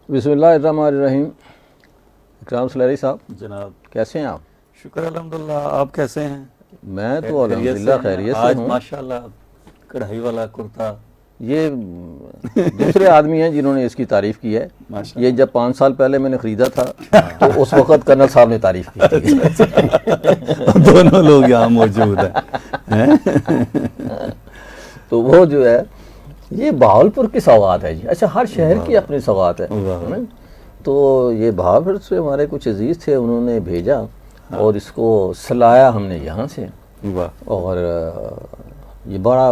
बिस्मिल्लाहिर्रहमानिर्रहीम। इकराम सलारी साहब जनाब, कैसे हैं आप? शुक्र अल्हम्दुलिल्लाह। आप कैसे हैं? मैं तो अल्हम्दुलिल्लाह खैरियत से आज हूँ। माशाल्लाह कढ़ाई वाला कुर्ता। ये दूसरे आदमी हैं जिन्होंने इसकी तारीफ़ की है। ये जब 5 साल पहले मैंने ख़रीदा था तो उस वक़्त कर्नल साहब ने तारीफ़ की थी। दोनों लोग यहाँ मौजूद हैं। तो वो जो है ये बहावलपुर की सौगात है जी। अच्छा, हर शहर की अपनी सौगात है ना? तो ये बहावलपुर से हमारे कुछ अजीज़ थे, उन्होंने भेजा और इसको सिलाया हमने यहाँ से। और ये बड़ा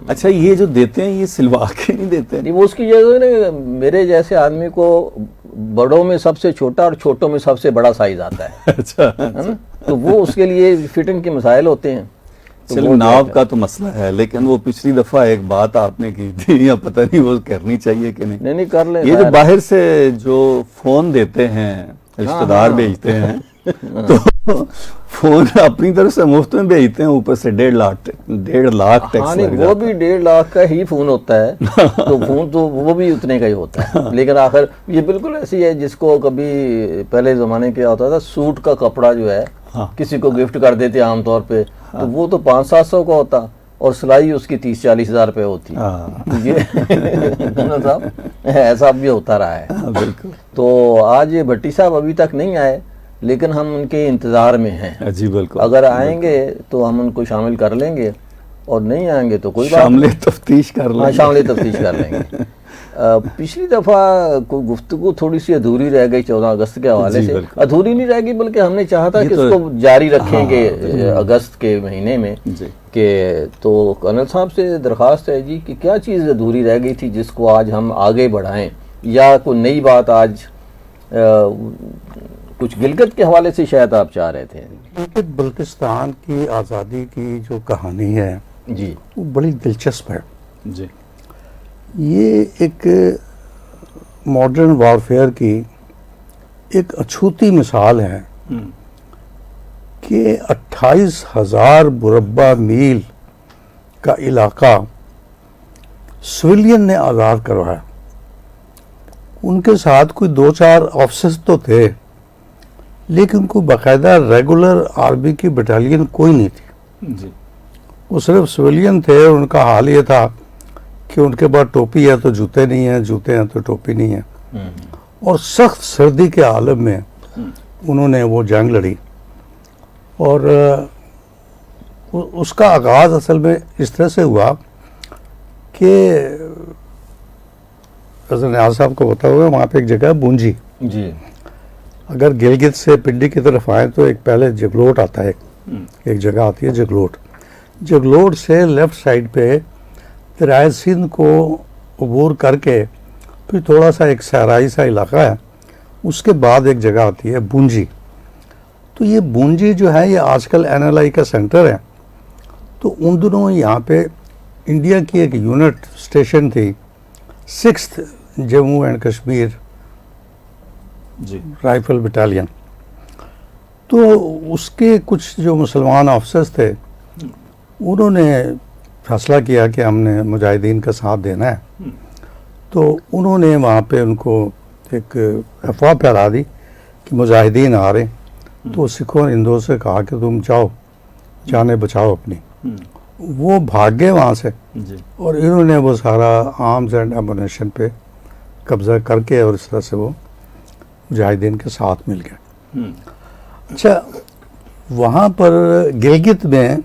अच्छा, ये जो देते हैं ये सिलवा के नहीं देते हैं? नहीं, वो उसकी जगह मेरे जैसे आदमी को बड़ों में सबसे छोटा और छोटों में सबसे बड़ा साइज आता है। अच्छा, है ना? तो वो उसके लिए फिटिंग के मसाइल होते हैं। तो चलो, नाव का तो मसला है, लेकिन वो पिछली दफा एक बात आपने की थी, या पता नहीं वो करनी चाहिए कि नहीं। नहीं कर ले। ये जो बाहर से जो फोन देते हैं, रिश्तेदार भेजते हैं, तो फोन अपनी तरफ से मुफ्त में भेजते हैं, ऊपर से 1.5 लाख टैक्स। हाँ, नहीं, वो भी 1.5 लाख का ही फोन होता है। तो फोन तो वो भी उतने का ही होता है। लेकिन आखिर ये बिल्कुल ऐसी है जिसको कभी पहले जमाने क्या होता था, सूट का कपड़ा जो है किसी को गिफ्ट कर देते आमतौर पे, तो वो तो 500-700 का होता और सिलाई उसकी 30-40 हज़ार रुपये होती। तो ये साहब ऐसा भी होता रहा है। बिल्कुल। तो आज ये भट्टी साहब अभी तक नहीं आए, लेकिन हम उनके इंतज़ार में हैं। जी बिल्कुल। अगर आएंगे तो हम उनको शामिल कर लेंगे और नहीं आएंगे तो कोई शामिल तफ्तीश कर लेंगे। शामिल तफ्तीश कर लेंगे। पिछली दफ़ा गुफ्तगू थोड़ी सी अधूरी रह गई 14 अगस्त के हवाले से। अधूरी नहीं रह गई, बल्कि हमने चाहा था कि इसको जारी रखेंगे अगस्त के महीने में। कि तो कर्नल साहब से दरख्वास्त है जी कि क्या चीज़ अधूरी रह गई थी जिसको आज हम आगे बढ़ाएं, या कोई नई बात आज कुछ गिलगित के हवाले से शायद आप चाह रहे थे? गिलगित बल्तिस्तान की आज़ादी की जो कहानी है जी, वो बड़ी दिलचस्प है जी। ये एक मॉडर्न वॉरफेयर की एक अछूती मिसाल है कि 28,000 मुरब्बा मील का इलाका सिविलियन ने आज़ाद करवाया। उनके साथ कोई 2-4 ऑफिसर्स तो थे, लेकिन कोई बाकायदा रेगुलर आर्मी की बटालियन कोई नहीं थी जी। वो सिर्फ सिविलियन थे। और उनका हाल ये था कि उनके पास टोपी है तो जूते नहीं है, जूते हैं तो टोपी नहीं है। और सख्त सर्दी के आलम में उन्होंने वो जंग लड़ी। और उसका आगाज़ असल में इस तरह से हुआ कि न्याज साहब को पता होगा, वहाँ पे एक जगह है बूंजी जी। अगर गिलगित से पिंडी की तरफ आए तो एक पहले जगलोट आता है, एक जगह आती है जगलोट। जगलोट से लेफ्ट साइड पे दरियाए सिंध को अबूर करके फिर थोड़ा सा एक सहराई सा इलाका है, उसके बाद एक जगह आती है बूंजी। तो ये बूंजी जो है ये आजकल NLI का सेंटर है। तो उन दिनों यहाँ पे इंडिया की एक यूनिट स्टेशन थी, 6th जम्मू एंड कश्मीर जी राइफल बटालियन। तो उसके कुछ जो मुसलमान ऑफिसर्स थे उन्होंने फैसला किया कि हमने मुजाहिदीन का साथ देना है। तो उन्होंने वहाँ पे उनको एक अफवाह फैला दी कि मुजाहिदीन आ रहे। तो सिखों ने हिंदुओं से कहा कि तुम जाओ, जाने बचाओ अपनी। वो भाग गए वहाँ से जी। और इन्होंने वो सारा आर्म्स एंड एमुनेशन पे कब्जा करके और इस तरह से वो मुजाहिदीन के साथ मिल गए। अच्छा, वहाँ पर गिलगित में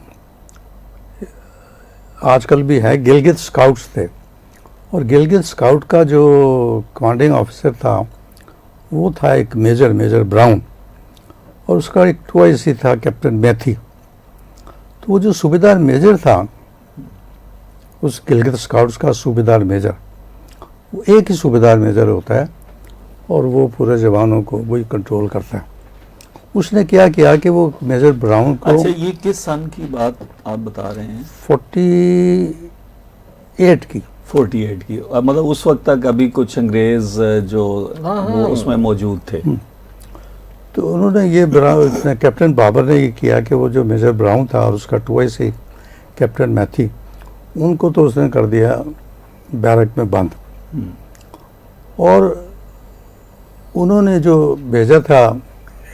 आजकल भी है, गिलगित स्काउट्स थे। और गिलगित स्काउट का जो कमांडिंग ऑफिसर था वो था एक मेजर ब्राउन, और उसका एक टॉयसी था कैप्टन मैथी। तो वो जो सूबेदार मेजर था उस गिलगित स्काउट्स का सूबेदार मेजर, वो एक ही सूबेदार मेजर होता है और वो पूरे जवानों को वही कंट्रोल करता है। उसने क्या किया कि वो मेजर ब्राउन को। अच्छा, ये किस सन की बात आप बता रहे हैं? 48 की। 48 की। मतलब उस वक्त तक अभी कुछ अंग्रेज जो वो उसमें मौजूद थे। तो उन्होंने ये कैप्टन बाबर ने ये किया कि वो जो मेजर ब्राउन था और उसका टॉयसी कैप्टन मैथी, उनको तो उसने कर दिया बैरक में बंद। और उन्होंने जो भेजा था,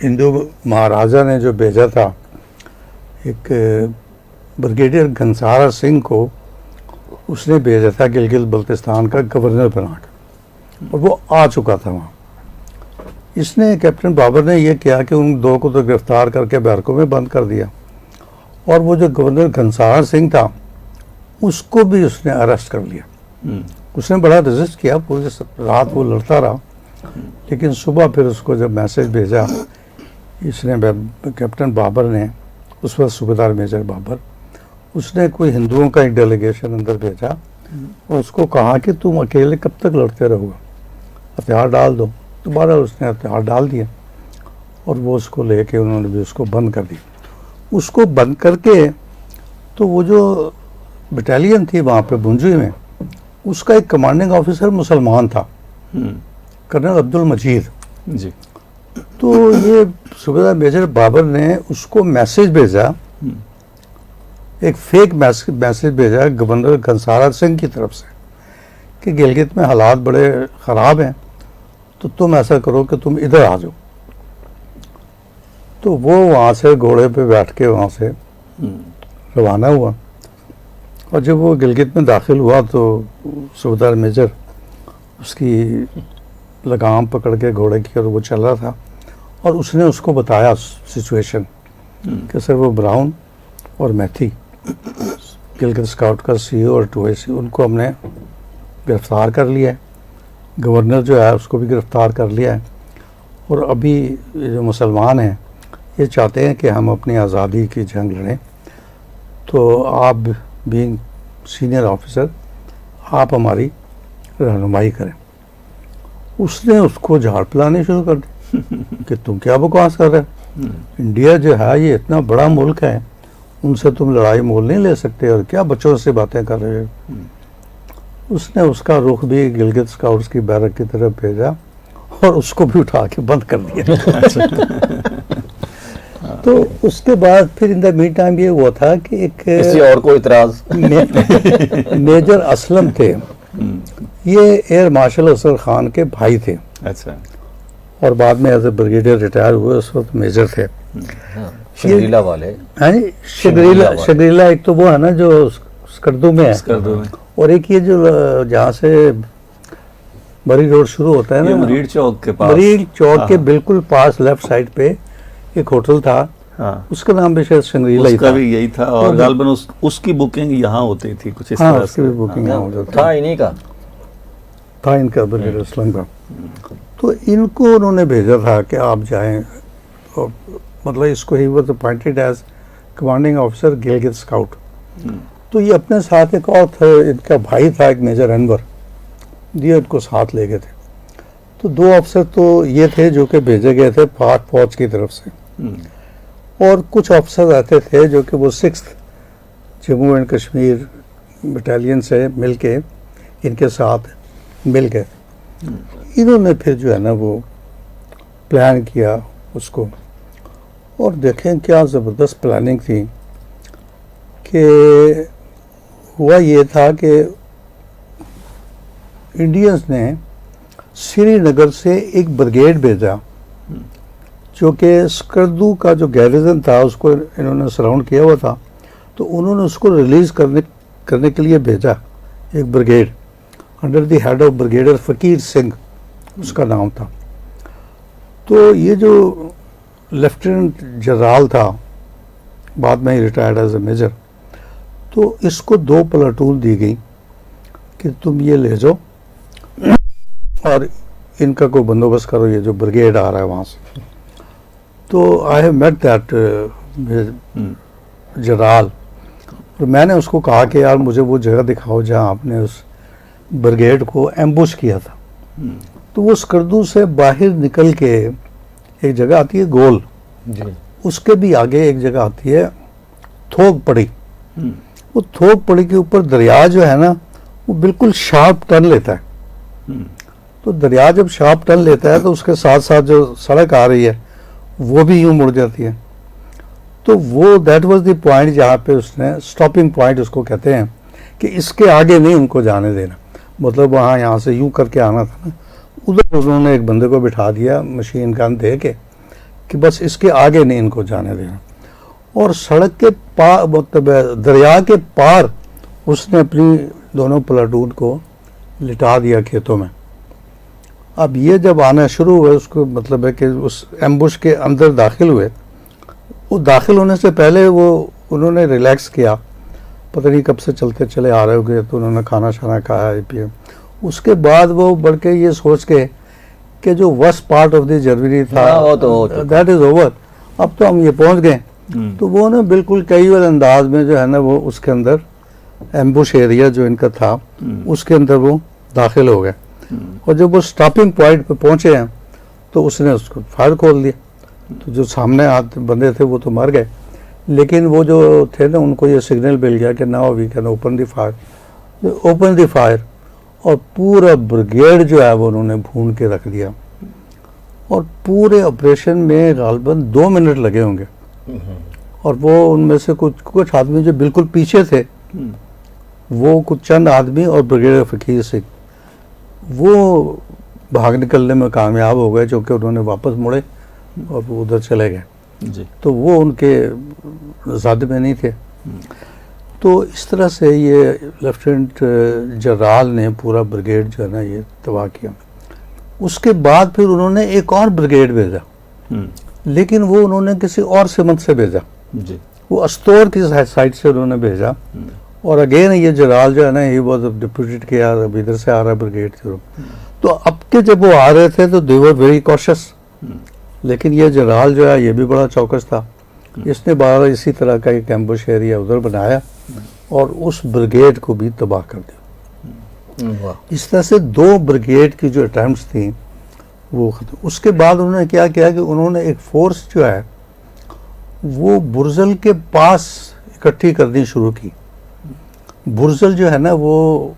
हिंदू महाराजा ने जो भेजा था एक ब्रिगेडियर घनसारा सिंह को, उसने भेजा था गिलगित बल्तिस्तान का गवर्नर बना के, और वो आ चुका था वहाँ। इसने कैप्टन बाबर ने ये किया कि उन दो को तो गिरफ्तार करके बैरकों में बंद कर दिया, और वो जो गवर्नर घनसारा सिंह था उसको भी उसने अरेस्ट कर लिया। उसने बड़ा रेजिस्ट किया, पूरी रात वो लड़ता रहा, लेकिन सुबह फिर उसको जब मैसेज भेजा इसने, कैप्टन बाबर ने, उस वक्त सूबेदार मेजर बाबर, उसने कोई हिंदुओं का एक डेलीगेशन अंदर भेजा और उसको कहा कि तुम अकेले कब तक लड़ते रहोगे, हथियार डाल दो। दोबारा उसने हथियार डाल दिया और वो उसको लेके उन्होंने भी उसको बंद कर दी। उसको बंद करके तो वो जो बटालियन थी वहाँ पे बुंजुई में, उसका एक कमांडिंग ऑफिसर मुसलमान था, कर्नल अब्दुल मजीद जी। तो ये सूबेदार मेजर बाबर ने उसको मैसेज भेजा, एक फेक मैसेज भेजा गवर्नर घनसारा सिंह की तरफ से कि गिलगित में हालात बड़े ख़राब हैं, तो तुम ऐसा करो कि तुम इधर आ जाओ। तो वो वहाँ से घोड़े पे बैठ के वहाँ से रवाना हुआ, और जब वो गिलगित में दाखिल हुआ तो सूबेदार मेजर उसकी लगाम पकड़ के घोड़े की और वो चल रहा था, और उसने उसको बताया सिचुएशन कि सर वो ब्राउन और मैथी गिलगित स्काउट का सीईओ और 2AC उनको हमने गिरफ्तार कर लिया है, गवर्नर जो है उसको भी गिरफ्तार कर लिया है, और अभी ये जो मुसलमान हैं ये चाहते हैं कि हम अपनी आज़ादी की जंग लड़ें, तो आप बीइंग सीनियर ऑफिसर आप हमारी रहनुमाई करें। उसने उसको झाड़ पिलाने शुरू कर दी कि तुम क्या बकवास कर रहे हो, इंडिया जो है ये इतना बड़ा मुल्क है, उनसे तुम लड़ाई मोल नहीं ले सकते, और क्या बच्चों से बातें कर रहे हो। उसने उसका रुख भी गिलगित स्काउट्स की बैरक की तरफ भेजा और उसको भी उठा के बंद कर दिया। तो उसके बाद फिर इन द मीन टाइम ये हुआ था कि एक किसी और को इतराज मेजर असलम थे, ये एयर मार्शल असगर खान के भाई थे। अच्छा। और बाद में एज ए ब्रिगेडियर रिटायर हुए, उस वक्त मेजर थे। शगरीला वाले, हाँ जी, शगरीला एक तो वो है ना जो स्कर्दू में है, स्कर्दू में, और एक ये जो जहाँ से मरी रोड शुरू होता है ना, मरीड चौक के पास, मरीड चौक के बिल्कुल पास लेफ्ट साइड पे एक होटल था, हाँ, उसका नाम भी शायद शंग्रीला ही उसका था। भी यही था, और गालबन उसकी बुकिंग यहाँ होती थी कुछ इस हाँ, तरह उसकी भी बुकिंग यहाँ हो जाती था इन्हीं का, था इनका ब्रिगेडियर असलम का। तो इनको उन्होंने भेजा था कि आप जाएं, और मतलब इसको ही was appointed as commanding officer Gilgit scout. तो ये अपने साथ एक और था, इनका भाई था एक मेजर अनवर, ये इनको साथ ले गए थे। तो दो अफसर तो ये थे जो कि भेजे गए थे पाक फौज की तरफ से, और कुछ अफसर रहते थे जो कि वो 6th Jammu and Kashmir battalion से मिलके इनके साथ मिल गए। इन्होंने फिर जो है ना वो प्लान किया उसको, और देखें क्या ज़बरदस्त प्लानिंग थी कि हुआ ये था कि इंडियंस ने श्रीनगर से एक ब्रिगेड भेजा जो कि स्कर्दू का जो गैरिजन था उसको इन्होंने सराउंड किया हुआ था, तो उन्होंने उसको रिलीज़ करने के लिए भेजा एक brigade under the head of brigadier फ़कीर सिंह उसका नाम था। तो ये जो लेफ्टिनेंट जनरल था, बाद में ही रिटायर्ड एज ए मेजर, तो इसको 2 प्लाटून दी गई कि तुम ये ले जाओ और इनका कोई बंदोबस्त करो, ये जो ब्रिगेड आ रहा है वहाँ से। तो I have met that general, और मैंने उसको कहा कि यार मुझे वो जगह दिखाओ जहाँ आपने उस ब्रिगेड को एम्बुश किया था। तो वो स्कर्दू से बाहर निकल के एक जगह आती है गोल जी, उसके भी आगे एक जगह आती है थोक पड़ी। वो थोक पड़ी के ऊपर दरिया जो है ना वो बिल्कुल शार्प टर्न लेता है। तो दरिया जब शार्प टर्न लेता है तो उसके साथ साथ जो सड़क आ रही है वो भी यूं मुड़ जाती है। तो वो दैट वाज द पॉइंट जहाँ पे उसने स्टॉपिंग पॉइंट उसको कहते हैं कि इसके आगे नहीं उनको जाने देना, मतलब वहाँ यहाँ से यूं करके आना था ना, उधर उन्होंने एक बंदे को बिठा दिया मशीन गन दे के कि बस इसके आगे नहीं इनको जाने देना, और सड़क के पार मतलब दरिया के पार उसने अपनी दोनों प्लाटून को लिटा दिया खेतों में। अब ये जब आना शुरू हुए, उसको मतलब है कि उस एम्बुश के अंदर दाखिल हुए, वो दाखिल होने से पहले वो उन्होंने रिलैक्स किया, पता नहीं कब से चलते चले आ रहे होंगे, तो उन्होंने खाना शाना खाया पिया। उसके बाद वो बढ़ के ये सोच के कि जो worst part of the journey था दैट इज ओवर, अब तो हम ये पहुंच गए, तो वो ना बिल्कुल कई बार अंदाज में जो है ना वो उसके अंदर एम्बुश एरिया जो इनका था उसके अंदर वो दाखिल हो गए, और जब वो स्टॉपिंग पॉइंट पे पहुंचे हैं तो उसने उसको फायर खोल दिया। तो जो सामने बंदे थे वो तो मर गए, लेकिन वो जो थे ना उनको ये सिग्नल मिल गया कि now we can open the fire, और पूरा ब्रिगेड जो है वो उन्होंने भून के रख दिया, और पूरे ऑपरेशन में गालबन 2 मिनट लगे होंगे। और वो उनमें से कुछ आदमी जो बिल्कुल पीछे थे, वो कुछ चंद आदमी और ब्रिगेडियर फकीर सिंह वो भाग निकलने में कामयाब हो गए, क्योंकि उन्होंने वापस मुड़े और वो उधर चले गए जी। तो वो उनके ज़द में नहीं थे। तो इस तरह से ये लेफ्टिनेंट जनरल ने पूरा ब्रिगेड जो है ना ये तबाह किया। उसके बाद फिर उन्होंने एक और ब्रिगेड भेजा, लेकिन वो उन्होंने किसी और सिमत से भेजा जी। वो अस्तौर की साइड से उन्होंने भेजा, और अगेन ये जनरल जो है ना ये वाज डिप्यूटेड किया, अब इधर से आ रहा ब्रिगेड थ्रू। तो अब के जब वो आ रहे थे तो दे वर वेरी कॉशियस, लेकिन ये जनरल जो है ये भी बड़ा चौकस था। इसने 12 इसी तरह का एक एम्बुश एरिया उधर बनाया और उस ब्रिगेड को भी तबाह कर दिया। इस तरह से 2 ब्रिगेड की जो अटैम्प्ट्स थी वो खत्म। उसके बाद उन्होंने क्या किया कि उन्होंने एक फोर्स जो है वो बुरजल के पास इकट्ठी करनी शुरू की। बुरजल जो है ना वो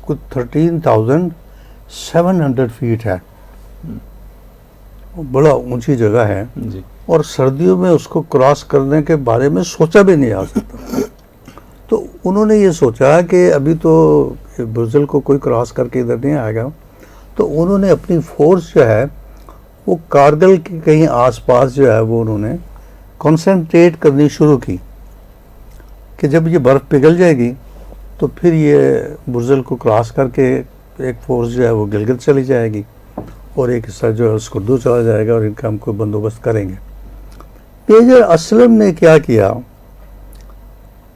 कुछ 13,700 फीट है, बड़ा ऊंची जगह है जी। और सर्दियों में उसको क्रॉस करने के बारे में सोचा भी नहीं आ सकता। तो उन्होंने ये सोचा कि अभी तो बुरजल को कोई क्रॉस करके इधर नहीं आएगा, तो उन्होंने अपनी फोर्स जो है वो कारगिल के कहीं आसपास जो है वो उन्होंने कंसंट्रेट करनी शुरू की कि जब ये बर्फ़ पिघल जाएगी तो फिर ये बुरजल को क्रॉस करके एक फोर्स जो है वो गिलगित चली जाएगी और एक हिस्सा जो है स्कुर्दू चला जाएगा, और इनका हम कोई बंदोबस्त करेंगे। मेजर असलम ने क्या किया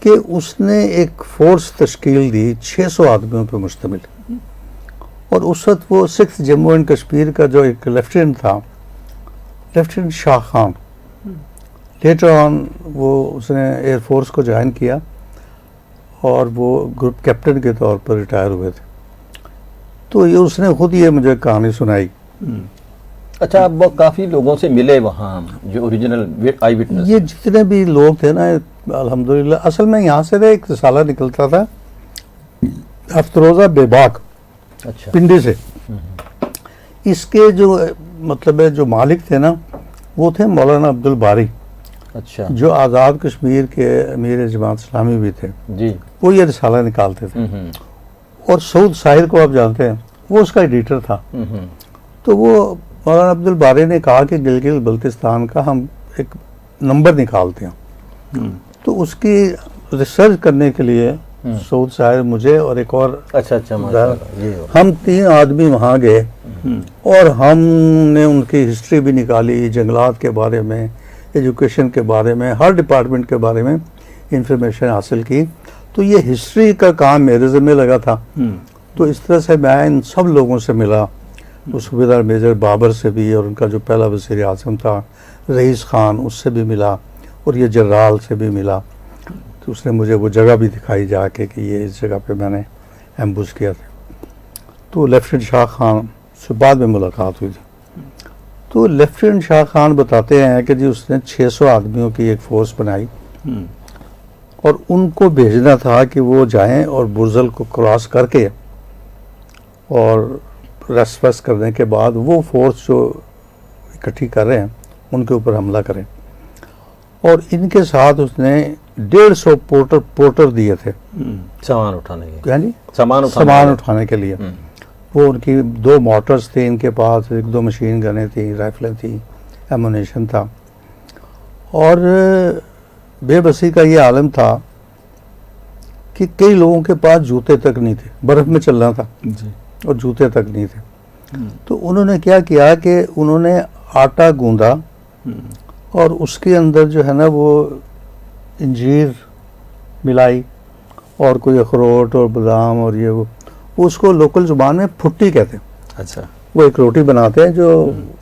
कि उसने एक फोर्स तश्कील दी 600 आदमियों पर मुश्तमिल, और उस वक्त वो 6th जम्मू एंड कश्मीर का जो एक लेफ्टिनेंट था, lieutenant Shah Khan, later on वो उसने एयरफोर्स को ज्वाइन किया और वो ग्रुप कैप्टन के तौर पर रिटायर हुए थे। तो ये उसने खुद ये मुझे कहानी सुनाई। अच्छा, अब वो काफ़ी लोगों से मिले वहाँ जो ओरिजिनल आई विटनेस? ये जितने भी लोग थे ना अल्हम्दुलिल्लाह, असल में यहाँ से ना एक रिसाला निकलता था अफ्तरोज़ा बेबाक, अच्छा, पिंडी से। इसके जो मतलब है जो मालिक थे ना वो थे मौलाना अब्दुल बारी, अच्छा, जो आज़ाद कश्मीर के अमीर जमात इस्लामी भी थे जी। वो ये रिसाला निकालते थे। और सऊद साहिर को आप जानते हैं, वो उसका एडिटर था। तो वो मौलाना अब्दुल बारी ने कहा कि गिलगित बल्तिस्तान का हम एक नंबर निकालते हैं। तो उसकी रिसर्च करने के लिए सऊद साहिर, मुझे और एक और, अच्छा हम 3 आदमी वहाँ गए और हमने उनकी हिस्ट्री भी निकाली, जंगलात के बारे में, एजुकेशन के बारे में, हर डिपार्टमेंट के बारे में इंफॉर्मेशन हासिल की। तो ये हिस्ट्री का काम मेरे ज़िम्मे लगा था। तो इस तरह से मैं इन सब लोगों से मिला, उस सूबेदार मेजर बाबर से भी, और उनका जो पहला वज़ीर आज़म था रईस खान, उससे भी मिला, और ये जनरल से भी मिला। तो उसने मुझे वो जगह भी दिखाई जाके कि ये इस जगह पे मैंने एम्बुश किया था। तो लेफ्टिनेंट शाह खान से बाद में मुलाकात हुई थी। तो लेफ्टिनेंट शाह खान बताते हैं कि जी उसने 600 आदमियों की एक फ़ोर्स बनाई और उनको भेजना था कि वो जाएं और बुरजल को क्रॉस करके और रेस्ट वेस्ट करने के बाद वो फोर्स जो इकट्ठी कर रहे हैं उनके ऊपर हमला करें। और इनके साथ उसने 150 पोर्टर दिए थे सामान उठाने के, यानी सामान उठाने के लिए। वो उनकी 2 मोटर्स थे इनके पास, 1-2 मशीन गनें थी, राइफलें थी, एमुनेशन था। और बेबसी का ये आलम था कि कई लोगों के पास जूते तक नहीं थे, बर्फ़ में चलना था जी। और जूते तक नहीं थे। तो उन्होंने क्या किया कि उन्होंने आटा गूंदा और उसके अंदर जो है ना वो इंजीर मिलाई और कोई अखरोट और बादाम और ये वो उसको लोकल जुबान में फुट्टी कहते हैं। अच्छा, वो एक रोटी बनाते हैं जो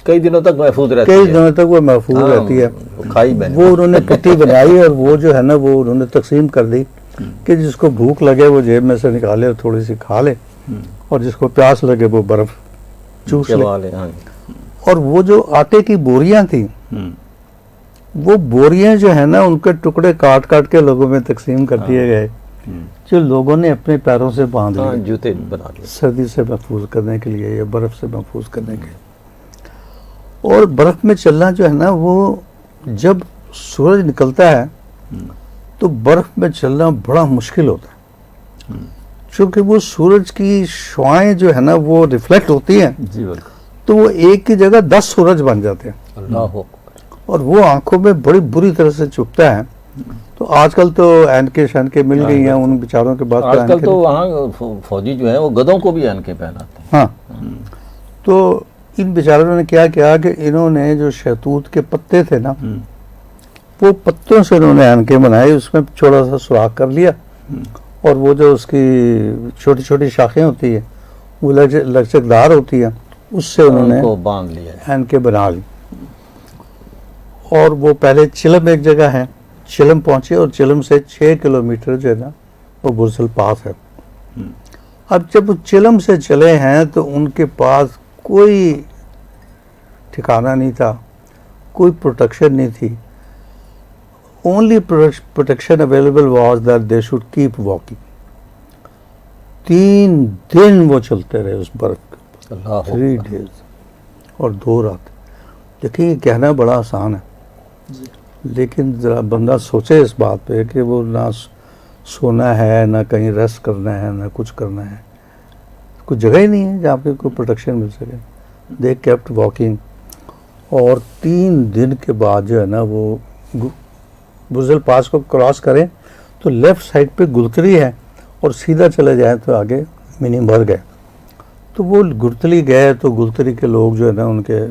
कई दिनों तक महफूज रहती कई है। दिनों तक वो महफूज हाँ, रहती है। वो खाई मैंने। वो उन्होंने किट्टी बनाई और वो जो है ना वो उन्होंने तकसीम कर दी कि जिसको भूख लगे वो जेब में से निकाले और थोड़ी सी खा ले, और जिसको प्यास लगे वो बर्फ चूस ले। चबा ले, हाँ। और वो जो आटे की बोरियां थी, वो बोरियां जो है ना उनके टुकड़े काट काट के लोगों में तकसीम कर दिए गए, जो लोगों ने अपने पैरों से बांध हाँ, लिए जूते बना लिए। सर्दी से महफूज करने के लिए या बर्फ से महफूज करने के लिए। और बर्फ में चलना जो है ना वो जब सूरज निकलता है तो बर्फ में चलना बड़ा मुश्किल होता है, क्योंकि वो सूरज की शुआएं जो है ना वो रिफ्लेक्ट होती हैं, जी बिल्कुल। तो वो एक की जगह 10 सूरज बन जाते हैं अल्लाह हो। और वो आंखों में बड़ी बुरी तरह से चुभता है। तो आजकल तो एनके शनके मिल गई हैं उन बेचारों के पास। आजकल तो वहाँ फौजी जो है वो गधों को भी एनके पहनाते हैं। हाँ, तो इन बेचारों ने क्या किया कि इन्होंने जो शहतूत के पत्ते थे ना, वो पत्तों से इन्होंने एनके बनाए, उसमें छोटा सा सुराख कर लिया और वो जो उसकी छोटी छोटी शाखें होती है वो लचकदार होती है, उससे उन्होंने उनको बांध लिया। एनके बना ली। और वो पहले चिलम एक जगह है, चिलम पहुंचे और चिलम से 6 किलोमीटर जो है ना वो बुरसल पास है। अब जब वो चिलम से चले हैं तो उनके पास कोई ठिकाना नहीं था, कोई प्रोटेक्शन नहीं थी। Only protection available was that they should keep walking. 3 दिन वो चलते रहे उस बर्फ के अल्लाह हो। 3 डेज और 2 रात। देखिए, ये कहना बड़ा आसान है, लेकिन ज़रा बंदा सोचे इस बात पे कि वो ना सोना है, ना कहीं रेस्ट करना है, ना कुछ करना है, कोई जगह ही नहीं है जहाँ पे कोई प्रोटेक्शन मिल सके। They kept walking. और 3 दिन के बाद जो है ना वो बुरसल पास को क्रॉस करें तो लेफ़्ट साइड पे गुलतरी है और सीधा चले जाएं तो आगे मिनी मर्ग है। तो वो गुलतरी गए तो गुलतरी के लोग जो है ना उनके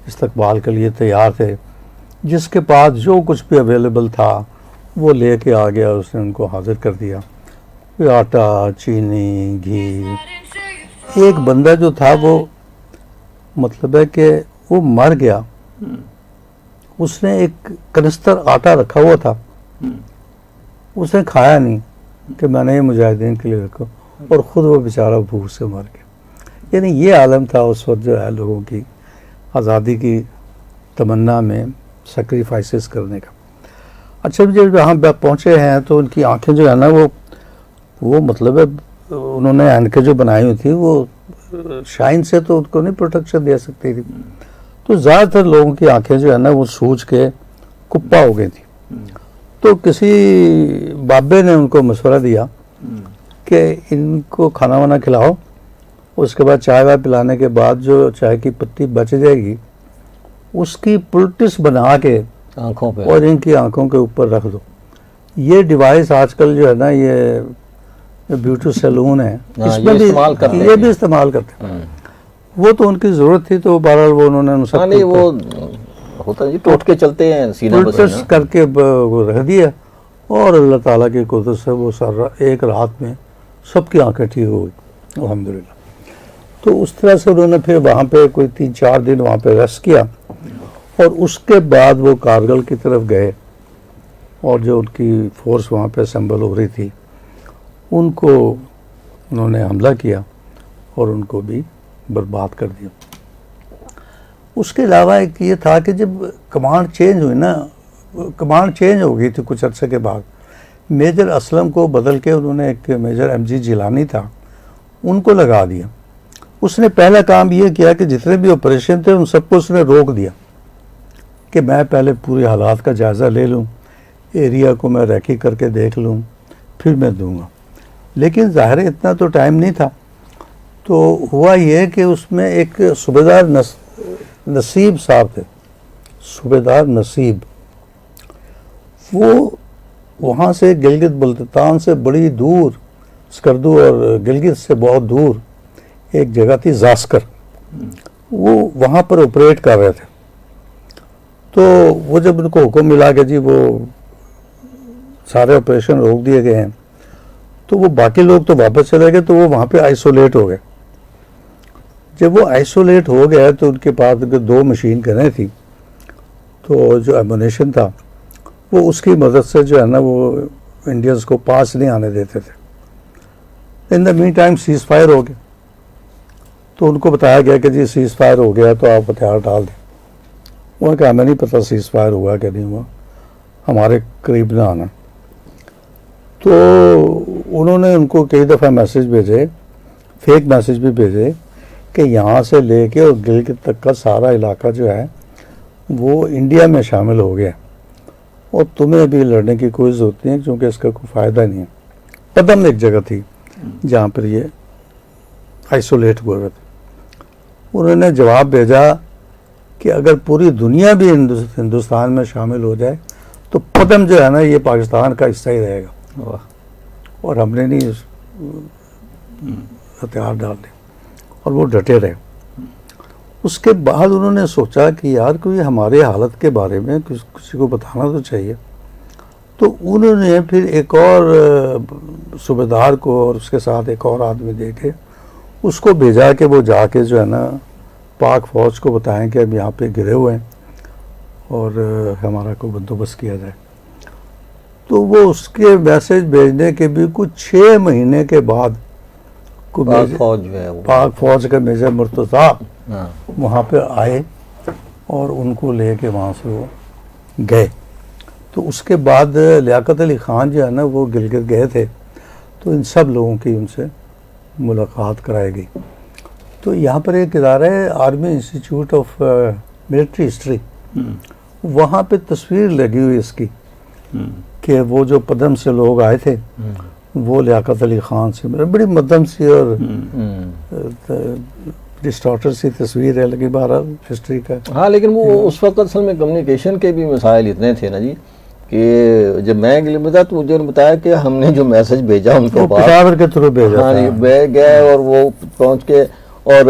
इस्तकबाल के लिए तैयार थे। जिसके पास जो कुछ भी अवेलेबल था वो लेके आ गया, उसने उनको हाजिर कर दिया। कोई आटा, चीनी, घी। एक बंदा जो था वो मतलब है कि वो मर गया, उसने एक कनिस्तर आटा रखा हुआ था, उसने खाया नहीं कि मैंने ये मुजाहिदीन के लिए रखा, और ख़ुद वो बेचारा भूख से मर गया। यानी ये आलम था उस वक्त जो है लोगों की आज़ादी की तमन्ना में सेक्रीफाइसेस करने का। अच्छा, जब यहाँ पहुँचे हैं तो उनकी आंखें जो है ना वो मतलब है उन्होंने एनके जो बनाई हुई थी वो शाइन से तो उनको नहीं प्रोटेक्शन दे सकती थी, तो ज़्यादातर लोगों की आंखें जो है ना वो सूज के कुप्पा हो गई थी। तो किसी बाबे ने उनको मशवरा दिया कि इनको खाना वाना खिलाओ, उसके बाद चाय वाय पिलाने के बाद जो चाय की पत्ती बच जाएगी उसकी पुलटिस बना के आंखों पे और इनकी आंखों के ऊपर रख दो। ये डिवाइस आजकल जो है ना ये ब्यूटी सैलून है, इसमें भी इस्तेमाल करते हैं। ये भी इस्तेमाल करते हैं। वो तो उनकी ज़रूरत थी तो बहरहाल वो उन्होंने उन हाँ, नहीं सबके वो होता है जी, टोट के चलते हैं सीना पुलटिस पसीना। करके वो रख दिया और अल्लाह ताला की कुदरत से वो एक रात में सबकी आंखें ठीक हो गई अल्हम्दुलिल्लाह। तो उस तरह से उन्होंने फिर वहाँ पे कोई 3-4 दिन वहाँ पे रेस्ट किया और उसके बाद वो कारगिल की तरफ गए और जो उनकी फोर्स वहाँ पे असेंबल हो रही थी उनको उन्होंने हमला किया और उनको भी बर्बाद कर दिया। उसके अलावा एक ये था कि जब कमांड चेंज हुई ना, कमांड चेंज हो गई थी कुछ अर्से के बाद, मेजर असलम को बदल के उन्होंने एक मेजर MG जिलानी था उनको लगा दिया। उसने पहला काम ये किया कि जितने भी ऑपरेशन थे उन सबको उसने रोक दिया कि मैं पहले पूरे हालात का जायज़ा ले लूँ, एरिया को मैं रैकी करके देख लूँ, फिर मैं दूंगा। लेकिन ज़ाहिर है इतना तो टाइम नहीं था। तो हुआ ये कि उसमें एक सूबेदार नसीब साहब थे, सूबेदार नसीब। वो वहाँ से गिलगित बल्तिस्तान से बड़ी दूर, स्कर्दू और गिलगित से बहुत दूर एक जगह थी जास्कर, वो वहाँ पर ऑपरेट कर रहे थे। तो वो जब उनको हुक्म मिला कि जी वो सारे ऑपरेशन रोक दिए गए हैं, तो वो बाकी लोग तो वापस चले गए, तो वो वहाँ पे आइसोलेट हो गए। जब वो आइसोलेट हो गए तो उनके पास 2 मशीन गनें थी, तो जो एमुनेशन था वो उसकी मदद से जो है ना वो इंडियंस को पास नहीं आने देते थे। In the mean time cease fire हो गया, तो उनको बताया गया कि जी सीज फायर हो गया तो आप हथियार डाल दें। उन्होंने कहा हमें नहीं पता सीज फायर हुआ कि नहीं हुआ, हमारे करीब ना आना। तो उन्होंने उनको कई दफ़ा मैसेज भेजे, फेक मैसेज भी भेजे कि यहाँ से लेके और गिलगित तक का सारा इलाका जो है वो इंडिया में शामिल हो गया और तुम्हें अभी लड़ने की कोई ज़रूरत नहीं है, क्योंकि इसका कोई फ़ायदा नहीं है। पदम एक जगह थी जहाँ पर ये आइसोलेट हुए थे। उन्होंने जवाब भेजा कि अगर पूरी दुनिया भी हिंदुस्तान में शामिल हो जाए तो पदम जो है ना ये पाकिस्तान का हिस्सा ही रहेगा, और हमने नहीं हथियार डाल दिए, और वो डटे रहे। उसके बाद उन्होंने सोचा कि यार कोई हमारे हालत के बारे में किसी को बताना तो चाहिए। तो उन्होंने फिर एक और सूबेदार को और उसके साथ एक और आदमी दे के उसको भेजा कि वो जाके जो है ना पाक फौज को बताएं कि अब यहाँ पे गिरे हुए हैं और हमारा को बंदोबस्त किया जाए। तो वो उसके मैसेज भेजने के भी कुछ 6 महीने के बाद पाक फौज जो है वो पाक फौज का मेजर मुर्तज़ा वहाँ पे आए और उनको लेके वहाँ से वो गए। तो उसके बाद लियाकत अली ख़ान जो है ना वो गिलगित गए थे, तो इन सब लोगों की उनसे मुलाकात कराई गई। तो यहाँ पर एक इदारा है army institute of military history, वहाँ पे तस्वीर लगी हुई इसकी कि वो जो पदम से लोग आए थे वो लियाकत अली ख़ान से बड़ी मध्यम सी और डिस्टॉर्टर सी तस्वीर है लगी बहरहाल हिस्ट्री का। हाँ, लेकिन वो उस वक्त असल में कम्युनिकेशन के भी मसाइल इतने थे ना जी कि जब मैं गिलगित था तो मुझे बताया कि हमने जो मैसेज भेजा उनको पेशावर के थ्रू भेजा। हाँ जी, गए और वो पहुँच के और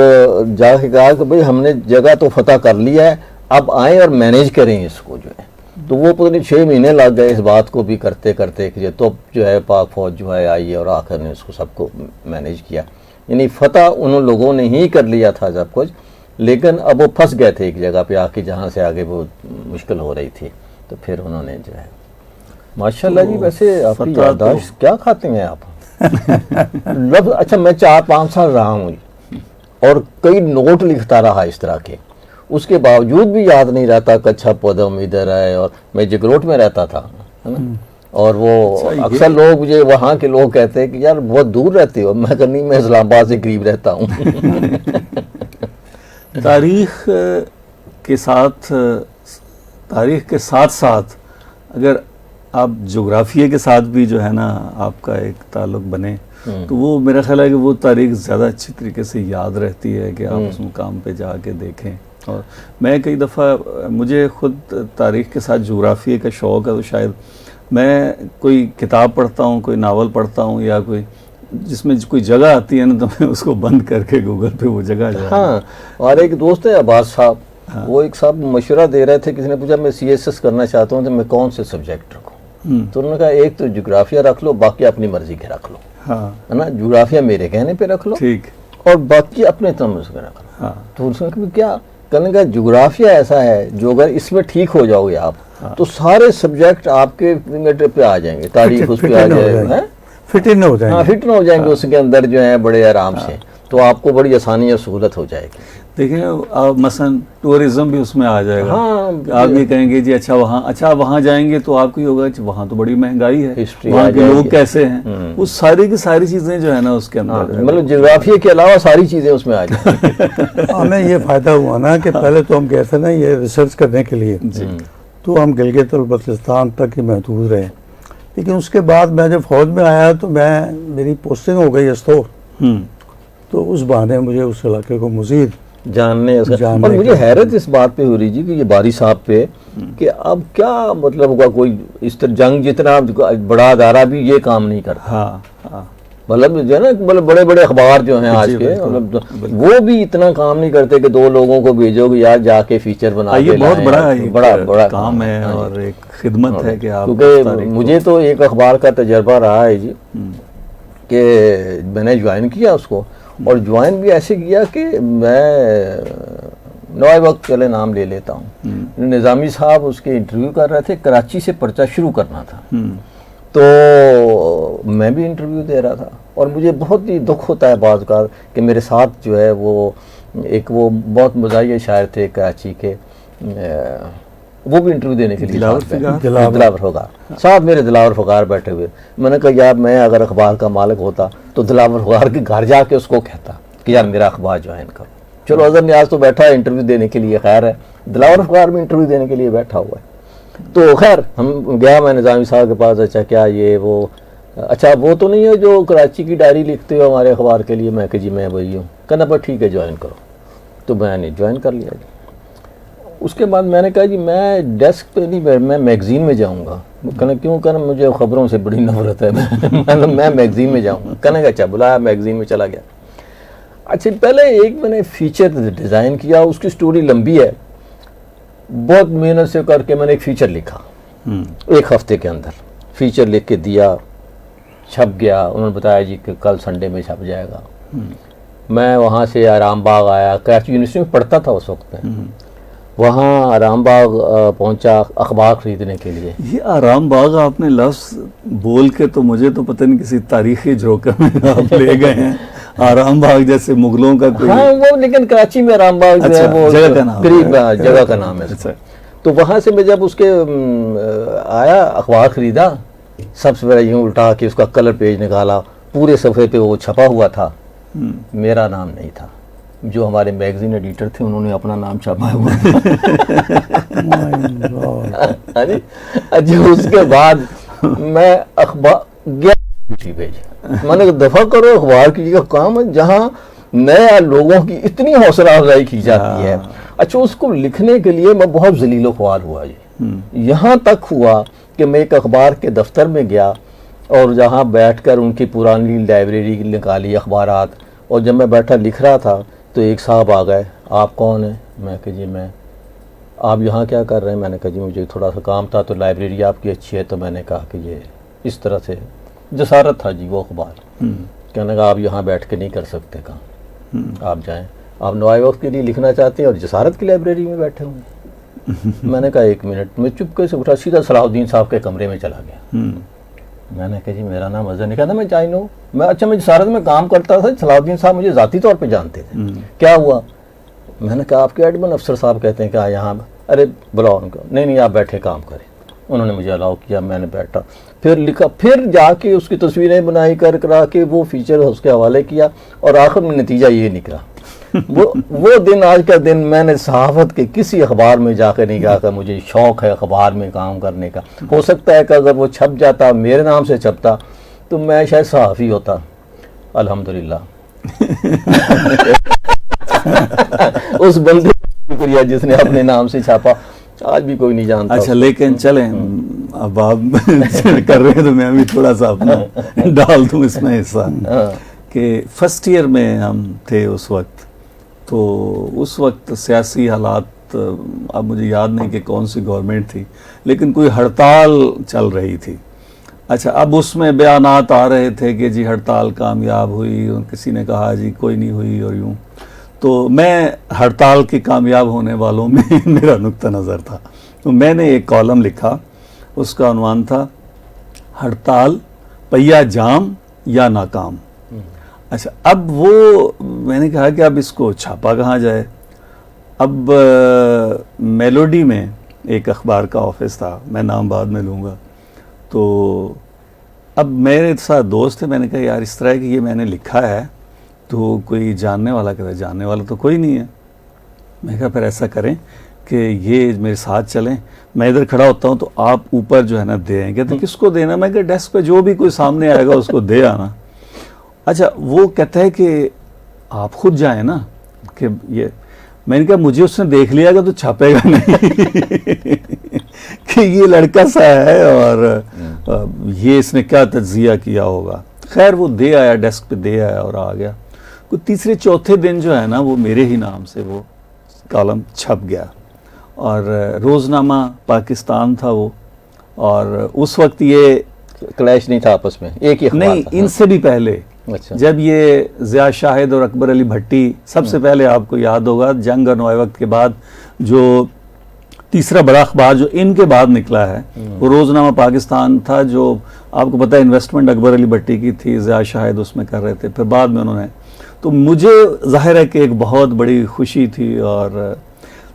जाके कहा कि भाई हमने जगह तो फतह कर लिया है, अब आए और मैनेज करें इसको जो है। तो वो पता नहीं 6 महीने लग गए इस बात को भी करते करते कि तो जो है पाक फौज जो है आई और आखिर ने उसको सबको मैनेज किया। यानी फतह उन लोगों ने ही कर लिया था सब कुछ, लेकिन अब वो फंस गए थे एक जगह पे आके जहाँ से आगे वो मुश्किल हो रही थी। तो फिर उन्होंने जो है माशाल्लाह जी। वैसे आपकी याददाश्त क्या खाते हैं आप? लफ्ज़ अच्छा, मैं 4-5 साल रहा हूँ और कई नोट लिखता रहा इस तरह के, उसके बावजूद भी याद नहीं रहता कच्छा पदम इधर है। और मैं जगरोट में रहता था, है ना, और वो अक्सर लोग मुझे वहाँ के लोग कहते हैं कि यार बहुत दूर रहते हो। मैं नहीं, मैं इस्लामाबाद से करीब रहता हूँ। तारीख के साथ साथ अगर आप जोग्राफिया के साथ भी जो है ना आपका एक ताल्लुक बने तो वो मेरा ख्याल है कि वो तारीख ज़्यादा अच्छी तरीके से याद रहती है कि आप उस मुकाम पे जाके देखें। और मैं कई दफ़ा, मुझे ख़ुद तारीख़ के साथ जोग्राफिया का शौक़ है, तो शायद मैं कोई किताब पढ़ता हूँ, कोई नावल पढ़ता हूँ या कोई जिसमें कोई जगह आती है ना, तो मैं उसको बंद करके गूगल पे वो जगह जाए। हाँ, और एक दोस्त है अब्बास साहब, हाँ। वो एक साहब मशवरा दे रहे थे, किसी ने पूछा मैं CSS करना चाहता हूँ तो मैं कौन से सब्जेक्ट रखूँ? तो उन्होंने कहा एक तो जोग्राफिया रख लो, बाकी अपनी मर्जी के रख लो। हाँ, है ना, जोग्राफिया मेरे कहने पे रख लो, ठीक, और बाकी अपने तमज़ के रख लो। हाँ। तो उसने क्या कहने का, जोग्राफिया ऐसा है जो अगर इसमें ठीक हो जाओगे आप, तो सारे सब्जेक्ट आपके फिंगर टिप पे आ जाएंगे, तारीख उस पे आ जाएगा, फिट इन हो जाएंगे। हाँ, फिट इन हो जाएंगे उसके अंदर जो है बड़े आराम से, तो आपको बड़ी आसानी और सहूलत हो जाएगी। देखिए अब मसलन टूरिज्म भी उसमें आ जाएगा। हाँ, आप ये कहेंगे जी अच्छा वहाँ जाएंगे तो आपको ही होगा वहाँ तो बड़ी महंगाई है, वहाँ के लोग कैसे हैं, वो सारी की सारी चीजें जो है ना उसके अंदर, मतलब ज्योग्राफी के अलावा सारी चीजें उसमें आ जाएंगी। हमें ये फायदा हुआ ना कि पहले तो हम गए थे ना ये रिसर्च करने के लिए, तो हम गिलगित और बल्तिस्तान तक ही महदूद रहे। लेकिन उसके बाद मैं जब फौज में आया तो मेरी पोस्टिंग हो गई अस्तोर, तो उस बहाने मुझे उस इलाके को मज़ीद जानने जानने और मुझे का- हैरत इस बात पे हो रही जी कि ये बारी साहब पे कि अब क्या मतलब होगा, कोई इस तरह जंग जितना बड़ा अदारा भी ये काम नहीं करता, हाँ हाँ मतलब जो है ना, मतलब बड़े बड़े अखबार जो हैं आज जी, के, बिल्कुल, मतलब वो भी इतना काम नहीं करते कि 2 लोगों को भेजोगे यार जाके फीचर बना ये के बहुत लाएं। बड़ा एक बड़ा काम है हाँ जी। और एक खिदमत है कि आप उस क्योंकि तारीख को- मुझे तो एक अखबार का तजर्बा रहा है जी कि मैंने ज्वाइन किया उसको, और ज्वाइन भी ऐसे किया कि मैं नवाए वक्त चले नाम ले लेता हूँ, निज़ामी साहब उसके इंटरव्यू कर रहे थे, कराची से पर्चा शुरू करना था, तो मैं भी इंटरव्यू दे रहा था, और मुझे बहुत ही दुख होता है बाज़ का कि मेरे साथ जो है वो बहुत मज़ाहिया शायर थे कराची के, वो भी इंटरव्यू देने के लिए दिलावर साथ बैठे। फ़गार? दिलावर फ़गार साथ मेरे दिलावर फ़गार बैठे हुए। मैंने कहा यार मैं अगर अखबार का मालिक होता तो दिलावर फ़गार के घर जाके उसको कहता कि यार मेरा अखबार ज्वाइन करो। चलो अजहर नियाज़ तो बैठा है इंटरव्यू देने के लिए, खैर है, दिलावर फ़गार भी इंटरव्यू देने के लिए बैठा हुआ है। तो खैर हम गया, मैं निज़ामी साहब के पास, अच्छा क्या ये वो, अच्छा वो तो नहीं है जो कराची की डायरी लिखते हो हमारे अखबार के लिए? मैं कि जी मैं वही हूँ। कहना पर ठीक है ज्वाइन करो। तो मैंने ज्वाइन कर लिया जी। उसके बाद मैंने कहा जी मैं डेस्क पे नहीं, मैं मैगज़ीन में जाऊंगा। कहना क्यों? कहना मुझे खबरों से बड़ी नफरत है, मैं मैगज़ीन में जाऊंगा। कहने का अच्छा, बुलाया, मैगज़ीन में चला गया। अच्छा पहले एक मैंने फीचर डिज़ाइन किया, उसकी स्टोरी लंबी है, बहुत मेहनत से करके मैंने एक फ़ीचर लिखा, 1 हफ्ते के अंदर फीचर लिख के दिया, छप गया। उन्होंने बताया जी कि कल संडे में छप जाएगा। मैं वहाँ से आराम बाग आया, कराची यूनिवर्सिटी में पढ़ता था उस वक्त में, वहाँ आराम बाग पहुँचा अखबार ख़रीदने के लिए। ये आराम बाग आपने लफ्ज़ बोल के तो मुझे तो पता नहीं किसी तारीखी झरोके में आप ले गए हैं। आराम बाग जैसे मुगलों का कोई हाँ वो, लेकिन कराची में आराम बाग जो है वो जगह का नाम करीब है। जगह का नाम है। अच्छा। तो वहाँ से मैं जब उसके आया, अखबार ख़रीदा, सबसे पहले यूँ उल्टा के उसका कलर पेज निकाला, पूरे सफ़े पे वो छपा हुआ था, मेरा नाम नहीं था। जो हमारे मैगज़ीन एडिटर थे उन्होंने अपना नाम छापा हुआ हाँ जी। अच्छा उसके बाद मैं अखबार मैंने कहा दफ़ा करो, अखबार की जगह काम है जहाँ नए लोगों की इतनी हौसला अफजाई की जाती है। अच्छा उसको लिखने के लिए मैं बहुत ज़लीलो ख्वार हुआ जी। यहाँ तक हुआ कि मैं एक अखबार के दफ्तर में गया और जहाँ बैठकर उनकी पुरानी लाइब्रेरी निकाली अखबारात, और जब मैं बैठा लिख रहा था तो एक साहब आ गए, आप कौन हैं? मैं कहा जी मैं। आप यहाँ क्या कर रहे हैं? मैंने कहा जी मुझे थोड़ा सा काम था, तो लाइब्रेरी आपकी अच्छी है, तो मैंने कहा कि ये इस तरह से जसारत था जी वो अखबार। कहने का आप यहाँ बैठ के नहीं कर सकते काम, आप जाएं, आप नवाए वक्त के लिए लिखना चाहते हैं और जसारत की लाइब्रेरी में बैठे हुए। मैंने कहा 1 मिनट। मैं चुपके से उठा, सीधा सलाहुद्दीन साहब के कमरे में चला गया। मैंने कहा जी मेरा नाम अजहर नहीं। कहता मैं जाइन हूँ, मैं अच्छा मैं जसारत में काम करता था, सलाहुद्दीन साहब मुझे ज़ाती तौर पे जानते थे। क्या हुआ? मैंने कहा आपके एडमिन अफसर साहब कहते हैं कि यहाँ, अरे बुलाओ उनको। नहीं आप बैठे काम करें। उन्होंने मुझे अलाउ किया, मैंने बैठा, फिर लिखा, फिर जाके उसकी तस्वीरें बनाई कर करा के वो फीचर उसके हवाले किया, और आखिर में नतीजा ये निकला। वो दिन आज का दिन मैंने सहाफ़त के किसी अखबार में जाकर नहीं कहा कि मुझे शौक़ है अखबार में काम करने का। हो सकता है कि अगर वो छप जाता, मेरे नाम से छपता, तो मैं शायद सहाफ़ी होता। अल्हम्दुलिल्लाह उस बंदे का शुक्रिया जिसने अपने नाम से छापा, आज भी कोई नहीं जानता। अच्छा लेकिन चलें, अब आप कर रहे हैं तो मैं भी थोड़ा सा अपना डाल दूं इसमें हिस्सा कि फर्स्ट ईयर में हम थे उस वक्त, तो उस वक्त सियासी हालात, अब मुझे याद नहीं कि कौन सी गवर्नमेंट थी, लेकिन कोई हड़ताल चल रही थी। अच्छा अब उसमें बयानात आ रहे थे कि जी हड़ताल कामयाब हुई, और किसी ने कहा जी कोई नहीं हुई, और यूँ। तो मैं हड़ताल के कामयाब होने वालों में मेरा नुक्ता नज़र था, तो मैंने एक कॉलम लिखा, उसका उन्वान था हड़ताल पहिया जाम या नाकाम। अच्छा अब वो मैंने कहा कि अब इसको छापा कहाँ जाए। अब मेलोडी में एक अखबार का ऑफिस था, मैं नाम बाद में लूँगा, तो अब मेरे साथ दोस्त थे, मैंने कहा यार इस तरह कि ये मैंने लिखा है, तो कोई जानने वाला, कहता जानने वाला तो कोई नहीं है। मैं कहा फिर ऐसा करें कि ये मेरे साथ चलें, मैं इधर खड़ा होता हूँ तो आप ऊपर जो है ना दे आएँ। कहते किसको देना? मैं कहा डेस्क पे जो भी कोई सामने आएगा उसको दे आना। अच्छा वो कहता है कि आप खुद जाए ना कि ये, मैंने कहा मुझे उसने देख लिया तो छापेगा नहीं कि ये लड़का सा है और ये इसने क्या तज्जिया किया होगा। खैर वो दे आया, डेस्क पे दे आया और आ गया। कोई तीसरे चौथे दिन जो है ना वो मेरे ही नाम से वो कॉलम छप गया और रोज़नामा पाकिस्तान था वो, और उस वक्त ये क्लैश नहीं था आपस में, एक ही अखबार नहीं, था। इनसे भी पहले अच्छा। जब ये ज़िया शाहिद और अकबर अली भट्टी, सबसे पहले आपको याद होगा जंग और नए वक्त के बाद जो तीसरा बड़ा अखबार जो इनके बाद निकला है वो रोज़नामा पाकिस्तान था, जो आपको पता है इन्वेस्टमेंट अकबर अली भट्टी की थी, ज़िया शाहिद उसमें कर रहे थे, फिर बाद में उन्होंने, तो मुझे जाहिर है कि एक बहुत बड़ी खुशी थी। और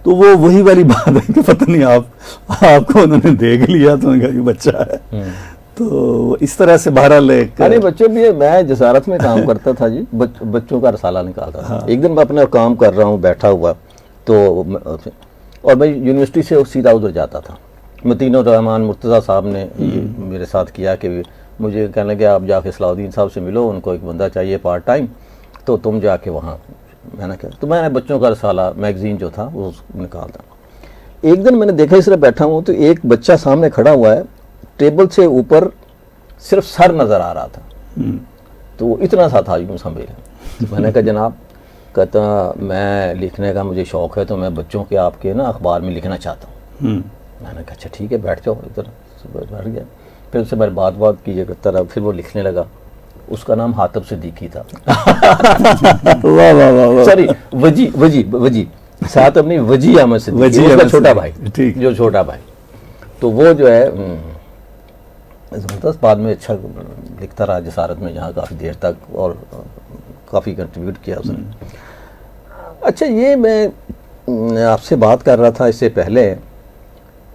तो वो वही वाली बात है कि पता नहीं आपको उन्होंने देख लिया तो उन्होंने कहा ये बच्चा है, तो इस तरह से बहरहाल एक, अरे बच्चों भी, मैं जसारत में काम करता था जी, बच्चों का रसाला निकालता था। एक दिन मैं अपना काम कर रहा हूँ बैठा हुआ, तो और मैं यूनिवर्सिटी से सीधा उधर जाता था। मतीनुर रहमान मुर्तज़ा साहब ने ये मेरे साथ किया कि मुझे कहने लगे आप जाके सलाउद्दीन साहब से मिलो, उनको एक बंदा चाहिए पार्ट टाइम, तो तुम जाके वहाँ, मैंने कहा, तो मैंने बच्चों का रसाला मैगजीन जो था वो निकालता। एक दिन मैंने देखा इस तरह बैठा हूँ तो एक बच्चा सामने खड़ा हुआ है, टेबल से ऊपर सिर्फ सर नज़र आ रहा था, तो इतना सा था यूँ समझे। तो मैंने कहा जनाब, कहता मैं लिखने का मुझे शौक़ है तो मैं बच्चों के आपके ना अखबार में लिखना चाहता हूँ। मैंने कहा अच्छा ठीक है बैठ जाओ, इधर बैठ गया। फिर उससे मैं बात कीजिए करता रहा, फिर वो लिखने लगा। उसका नाम हातिब सिद्दीकी था। वाह वाह वाह, सॉरी वजी साथ अपनी वजी अहमद सिद्दीकी, उसका छोटा भाई, ठीक, जो छोटा भाई, तो वो जो है ज़बरदस्त बाद में अच्छा लिखता रहा जसारत में, जहाँ काफ़ी देर तक, और काफ़ी कंट्रीब्यूट किया उसने। अच्छा, ये मैं आपसे बात कर रहा था इससे पहले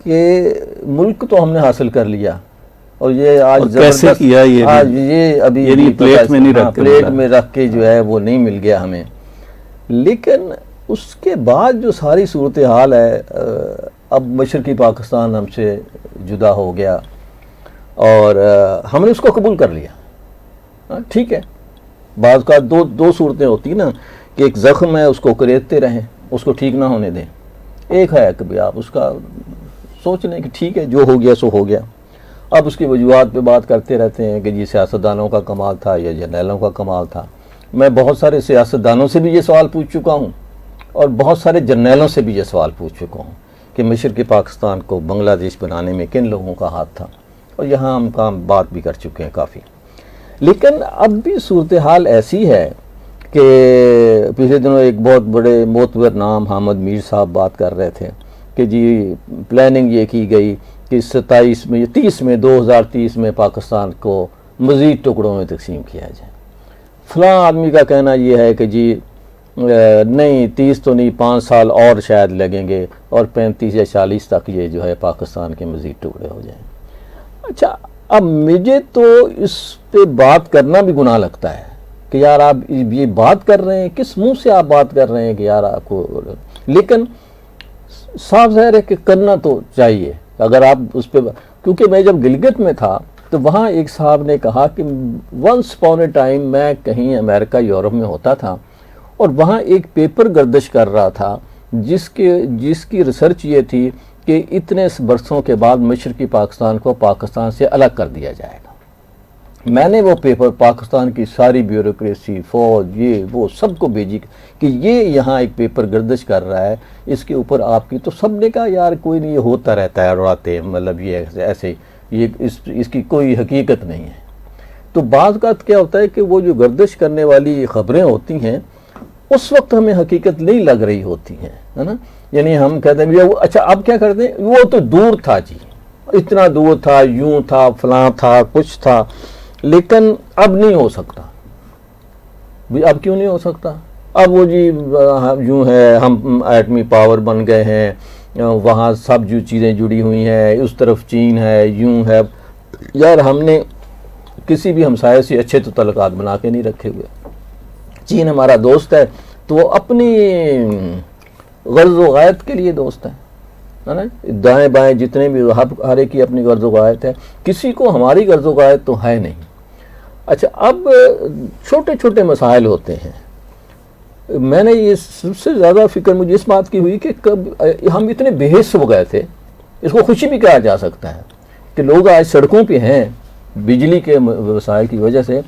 कि मुल्क तो हमने हासिल कर लिया, और ये आज कैसे किया ये, आज ये अभी प्लेट में नहीं रख, प्लेट में रख के जो है वो नहीं मिल गया हमें। लेकिन उसके बाद जो सारी सूरत हाल है, अब मशरकी पाकिस्तान हमसे जुदा हो गया और हमने उसको कबूल कर लिया। ठीक है, बाज़ का दो सूरतें होती हैं ना, कि एक ज़ख्म है उसको करेदते रहें, उसको ठीक ना होने दें। एक है कि भाई आप उसका सोच लें कि ठीक है जो हो गया सो हो गया। अब उसकी वजूहात पे बात करते रहते हैं कि जी सियासतदानों का कमाल था या जर्नैलों का कमाल था। मैं बहुत सारे सियासतदानों से भी ये सवाल पूछ चुका हूँ और बहुत सारे जर्नैलों से भी ये सवाल पूछ चुका हूँ कि मशरक़ी पाकिस्तान को बांग्लादेश बनाने में किन लोगों का हाथ था, और यहाँ हम काम बात भी कर चुके हैं काफ़ी। लेकिन अब भी सूरत हाल ऐसी है कि पिछले दिनों एक बहुत बड़े मोतबर नाम हामिद मीर साहब बात कर रहे थे कि जी प्लानिंग ये की गई कि 30 में 2030 में पाकिस्तान को मज़ीद टुकड़ों में तकसीम किया जाए। फ़लाँ आदमी का कहना ये है कि जी नहीं 30 तो नहीं, 5 साल और शायद लगेंगे और 35 या 40 तक ये जो है पाकिस्तान के मज़ीद टुकड़े हो जाएं। अच्छा, अब मुझे तो इस पे बात करना भी गुनाह लगता है कि यार आप ये बात कर रहे हैं, किस मुंह से आप बात कर रहे हैं कि यार आपको, लेकिन साफ ज़ाहिर है कि करना तो चाहिए अगर आप उस पर। क्योंकि मैं जब गिलगित में था तो वहाँ एक साहब ने कहा कि वंस अपॉन ए टाइम मैं कहीं अमेरिका यूरोप में होता था और वहाँ एक पेपर गर्दिश कर रहा था जिसकी रिसर्च ये थी कि इतने बरसों के बाद मशरक़ी पाकिस्तान को पाकिस्तान से अलग कर दिया जाएगा। मैंने वो पेपर पाकिस्तान की सारी ब्यूरोक्रेसी, फौज, ये वो सबको भेजी कि ये यहाँ एक पेपर गर्दिश कर रहा है, इसके ऊपर आपकी, तो सब ने कहा यार कोई नहीं, ये होता रहता है, उड़ाते हैं, मतलब ये ऐसे ये इसकी कोई हकीकत नहीं है। तो बाज़ बात क्या होता है कि वो जो गर्दिश करने वाली ख़बरें होती हैं उस वक्त हमें हकीकत नहीं लग रही होती हैं, है ना। यानी हम कहते हैं वो अच्छा अब क्या करते हैं, वो तो दूर था जी, इतना दूर था, यूं था, फलां था, कुछ था, लेकिन अब नहीं हो सकता। अब क्यों नहीं हो सकता? अब वो जी यूं है, हम एटमी पावर बन गए हैं, वहाँ सब जो चीज़ें जुड़ी हुई हैं, उस तरफ चीन है, यूं है। यार हमने किसी भी हमसाये से अच्छे तो तल्लुकात बना के नहीं रखे हुए। चीन हमारा दोस्त है तो वो अपनी गर्ज़ व गायत के लिए दोस्त है ना। दाएँ बाएँ जितने भी हर एक की अपनी गर्ज़ व गायत है, किसी को हमारी गर्ज़ व गायत तो है नहीं। अच्छा, अब छोटे छोटे मसाइल होते हैं मैंने ये सबसे ज़्यादा फिक्र मुझे इस बात की हुई कि कब हम इतने बेहिस हो गए थे, इसको खुशी भी कहा जा सकता है कि लोग आज सड़कों पे हैं बिजली के व्यवसाय की वजह से।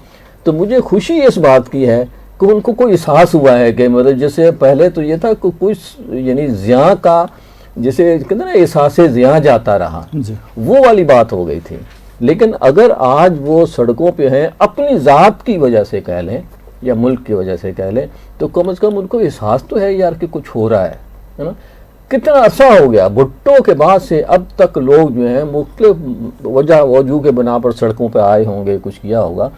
तो मुझे खुशी इस बात की है कि उनको कोई एहसास हुआ है कि मतलब जैसे पहले तो ये था कि कुछ यानी ज़िया का, जैसे कहते हैं ना एहसास ज़िया जाता रहा, वो वाली बात हो गई थी। लेकिन अगर आज वो सड़कों पे हैं अपनी ज़ात की वजह से कह लें या मुल्क की वजह से कह लें, तो कम से कम उनको एहसास तो है यार कि कुछ हो रहा है ना। कितना अरसा हो गया भुट्टो के बाद से अब तक लोग जो हैं मुख्तलिफ वजह के बना पर सड़कों पर आए होंगे, कुछ किया होगा,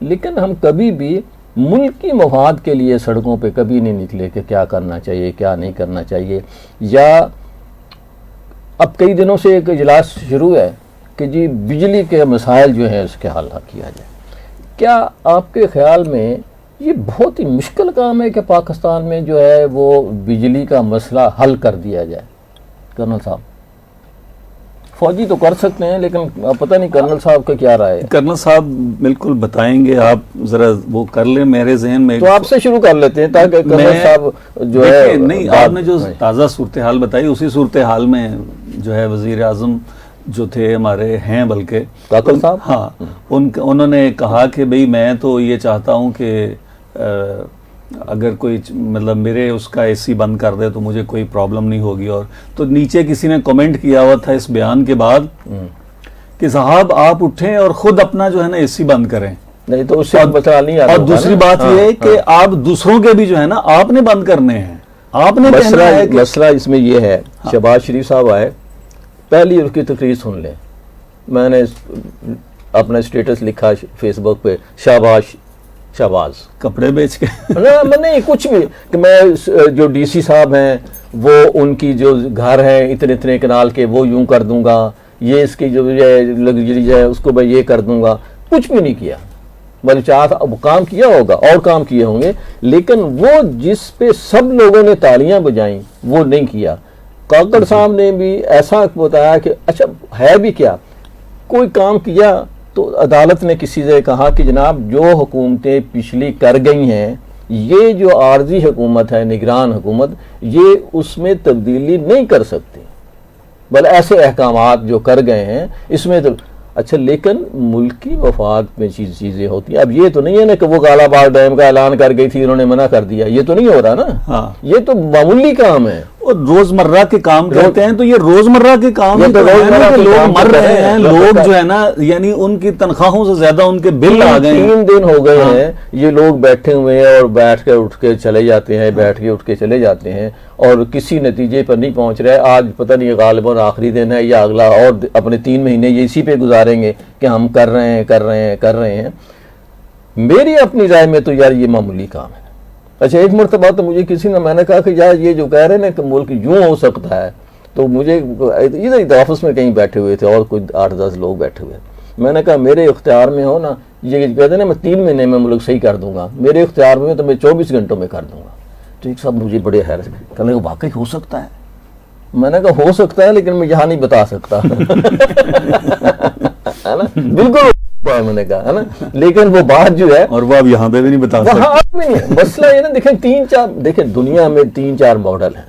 लेकिन हम कभी भी मुल्की मफाद के लिए सड़कों पे कभी नहीं निकले कि क्या करना चाहिए क्या नहीं करना चाहिए। या अब कई दिनों से एक इजलास शुरू है कि जी बिजली के मसाइल जो हैं उसके हल किया जाए। क्या आपके ख्याल में ये बहुत ही मुश्किल काम है कि पाकिस्तान में जो है वो बिजली का मसला हल कर दिया जाए? कर्नल साहब, फौजी तो कर सकते हैं लेकिन पता नहीं कर्नल साहब का क्या राय है। कर्नल साहब बिल्कुल बताएंगे, आप जरा वो कर लें मेरे जहन में। तो आपसे शुरू कर लेते हैं ताकि कर्नल साहब जो है नहीं, आपने जो ताज़ा सूरत हाल बताई उसी सूरत हाल में जो है वज़ीर आज़म जो थे हमारे हैं, बल्कि काकल साहब, हाँ, उन्होंने कहा कि भाई मैं तो ये चाहता हूँ कि अगर कोई मतलब मेरे उसका एसी बंद कर दे तो मुझे कोई प्रॉब्लम नहीं होगी। और तो नीचे किसी ने कमेंट किया हुआ था इस बयान के बाद कि साहब आप उठें और खुद अपना जो है ना एसी बंद करें, नहीं तो उससे मसला नहीं आता। और दूसरी बात ये है कि आप दूसरों के भी जो है ना आपने बंद करने हैं, आपने कहना है कि मसला इसमें ये है। शहबाज शरीफ साहब आए, पहली उनकी तकरीर सुन लें। मैंने अपना स्टेटस लिखा फेसबुक पे, शाबाज कपड़े बेच के नहीं कुछ भी, कि मैं जो डीसी साहब हैं वो उनकी जो घर है इतने इतने कनाल के वो यूं कर दूंगा, ये इसकी जो लग्जरी है उसको मैं ये कर दूंगा। कुछ भी नहीं किया, मतलब चाह काम किया होगा और काम किए होंगे, लेकिन वो जिस पे सब लोगों ने तालियां बजाई वो नहीं किया। काकड़ साहब ने भी ऐसा बताया कि अच्छा है भी क्या, कोई काम किया तो अदालत ने किसी से कहा कि जनाब जो हुकूमतें पिछली कर गई हैं, ये जो आर्जी हुकूमत है, निगरान हुकूमत, ये उसमें तब्दीली नहीं कर सकती, बल ऐसे अहकामात जो कर गए हैं इसमें तो अच्छा। लेकिन मुल्की वफाद में चीज़ें होती हैं। अब ये तो नहीं है ना कि वो कालाबाग डैम का ऐलान कर गई थी उन्होंने मना कर दिया, ये तो नहीं हो रहा ना। हाँ। ये तो मामूली काम है और रोजमर्रा के काम करते हैं, तो ये रोजमर्रा के काम ये तो रोजमर्रा के लोग काम मर तो रहे है। हैं, लोग जो है ना यानी उनकी तनख्वाहों से ज्यादा उनके बिल आ गए हैं। 3 दिन हो गए हैं ये लोग बैठे हुए हैं और बैठ के उठ के चले जाते हैं, बैठ के उठ के चले जाते हैं और किसी नतीजे पर नहीं पहुंच रहे। आज पता नहीं गालिबन आखिरी दिन है या अगला, और अपने 3 महीने ये इसी पे गुजारेंगे कि हम कर रहे हैं। मेरी अपनी राय में तो यार ये मामूली काम है। अच्छा, एक मरतबा तो मुझे किसी ने, मैंने कहा कि यार ये जो कह रहे हैं ना कि मुल्क यूं हो सकता है, तो मुझे इधर ऑफिस में कहीं बैठे हुए थे और कोई 8-10 लोग बैठे हुए, मैंने कहा मेरे इख्तियार में हो ना, ये कहते ना मैं 3 महीने में मुल्क सही कर दूंगा, मेरे इख्तियार में तो मैं 24 घंटों में कर दूंगा। तो एक सब मुझे बड़े हैरत कहने को वाकई हो सकता है। मैंने कहा हो सकता है लेकिन मैं यहाँ नहीं बता सकता है ना, बिल्कुल मैंने कहा है ना, लेकिन वो बात जो है, और वो अब यहाँ पे भी नहीं बता सकते। मसला ये ना, देखें दुनिया में 3-4 मॉडल हैं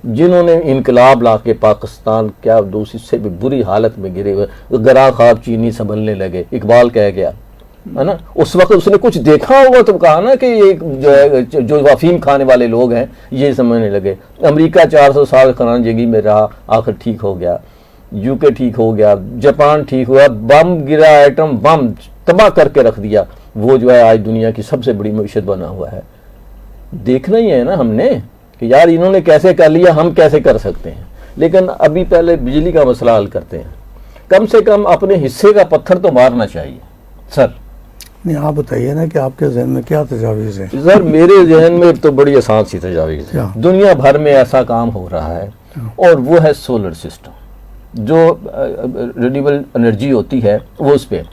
जिन्होंने इनकलाब ला के पाकिस्तान क्या दूसरी से भी बुरी हालत में गिरे हुए, गरा ख्वाब चीनी संभलने लगे। इकबाल कह गया है ना, उस वक्त उसने कुछ देखा होगा तो कहा ना कि ये जो है जो अफीम खाने वाले लोग हैं ये समझने लगे। अमेरिका 400 साल खरानजगी में रहा, आखिर ठीक हो गया। यूके ठीक हो गया, जापान ठीक हुआ, बम गिरा, एटम बम तबाह करके रख दिया, वो जो है आज दुनिया की सबसे बड़ी मईशत बना हुआ है। देखना ही है ना हमने कि यार इन्होंने कैसे कर लिया, हम कैसे कर सकते हैं। लेकिन अभी पहले बिजली का मसला हल करते हैं, कम से कम अपने हिस्से का पत्थर तो मारना चाहिए। सर नहीं, आप बताइए ना कि आपके जहन में क्या तजावीज़ है? सर मेरे जहन में तो बड़ी आसान सी तजावीज़ है। दुनिया भर में ऐसा काम हो रहा है और वो है सोलर सिस्टम, जो रिन्यूएबल एनर्जी होती है वो उस पर।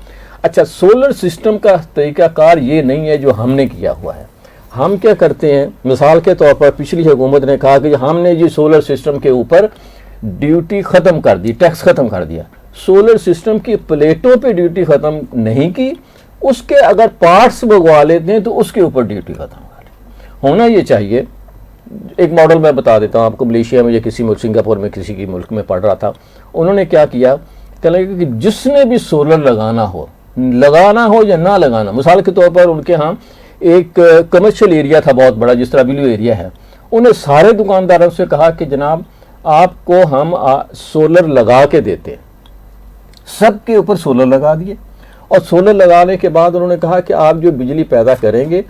अच्छा, सोलर सिस्टम का तरीक़ाकार ये नहीं है जो हमने किया हुआ है। हम क्या करते हैं, मिसाल के तौर पर पिछली हुकूमत ने कहा कि हमने ये सोलर सिस्टम के ऊपर ड्यूटी ख़त्म कर दी, टैक्स ख़त्म कर दिया। सोलर सिस्टम की प्लेटों पे ड्यूटी ख़त्म नहीं की, उसके अगर पार्ट्स मंगवा लेते हैं तो उसके ऊपर ड्यूटी ख़त्म कर दी। होना ये चाहिए। एक मॉडल मैं बता देता हूँ आपको, मलेशिया में या किसी मुल्क, सिंगापुर में किसी की मुल्क में पढ़ रहा था, उन्होंने क्या किया, कहने लगे कि जिसने भी सोलर लगाना हो या ना लगाना, मिसाल के तौर पर उनके यहाँ एक कमर्शियल एरिया था बहुत बड़ा, जिस तरह बिलू एरिया है, उन्हें सारे दुकानदारों से कहा कि जनाब आपको हम सोलर लगा के देते, सबके ऊपर सोलर लगा दिए। और सोलर लगाने के बाद उन्होंने कहा कि आप जो बिजली पैदा करेंगे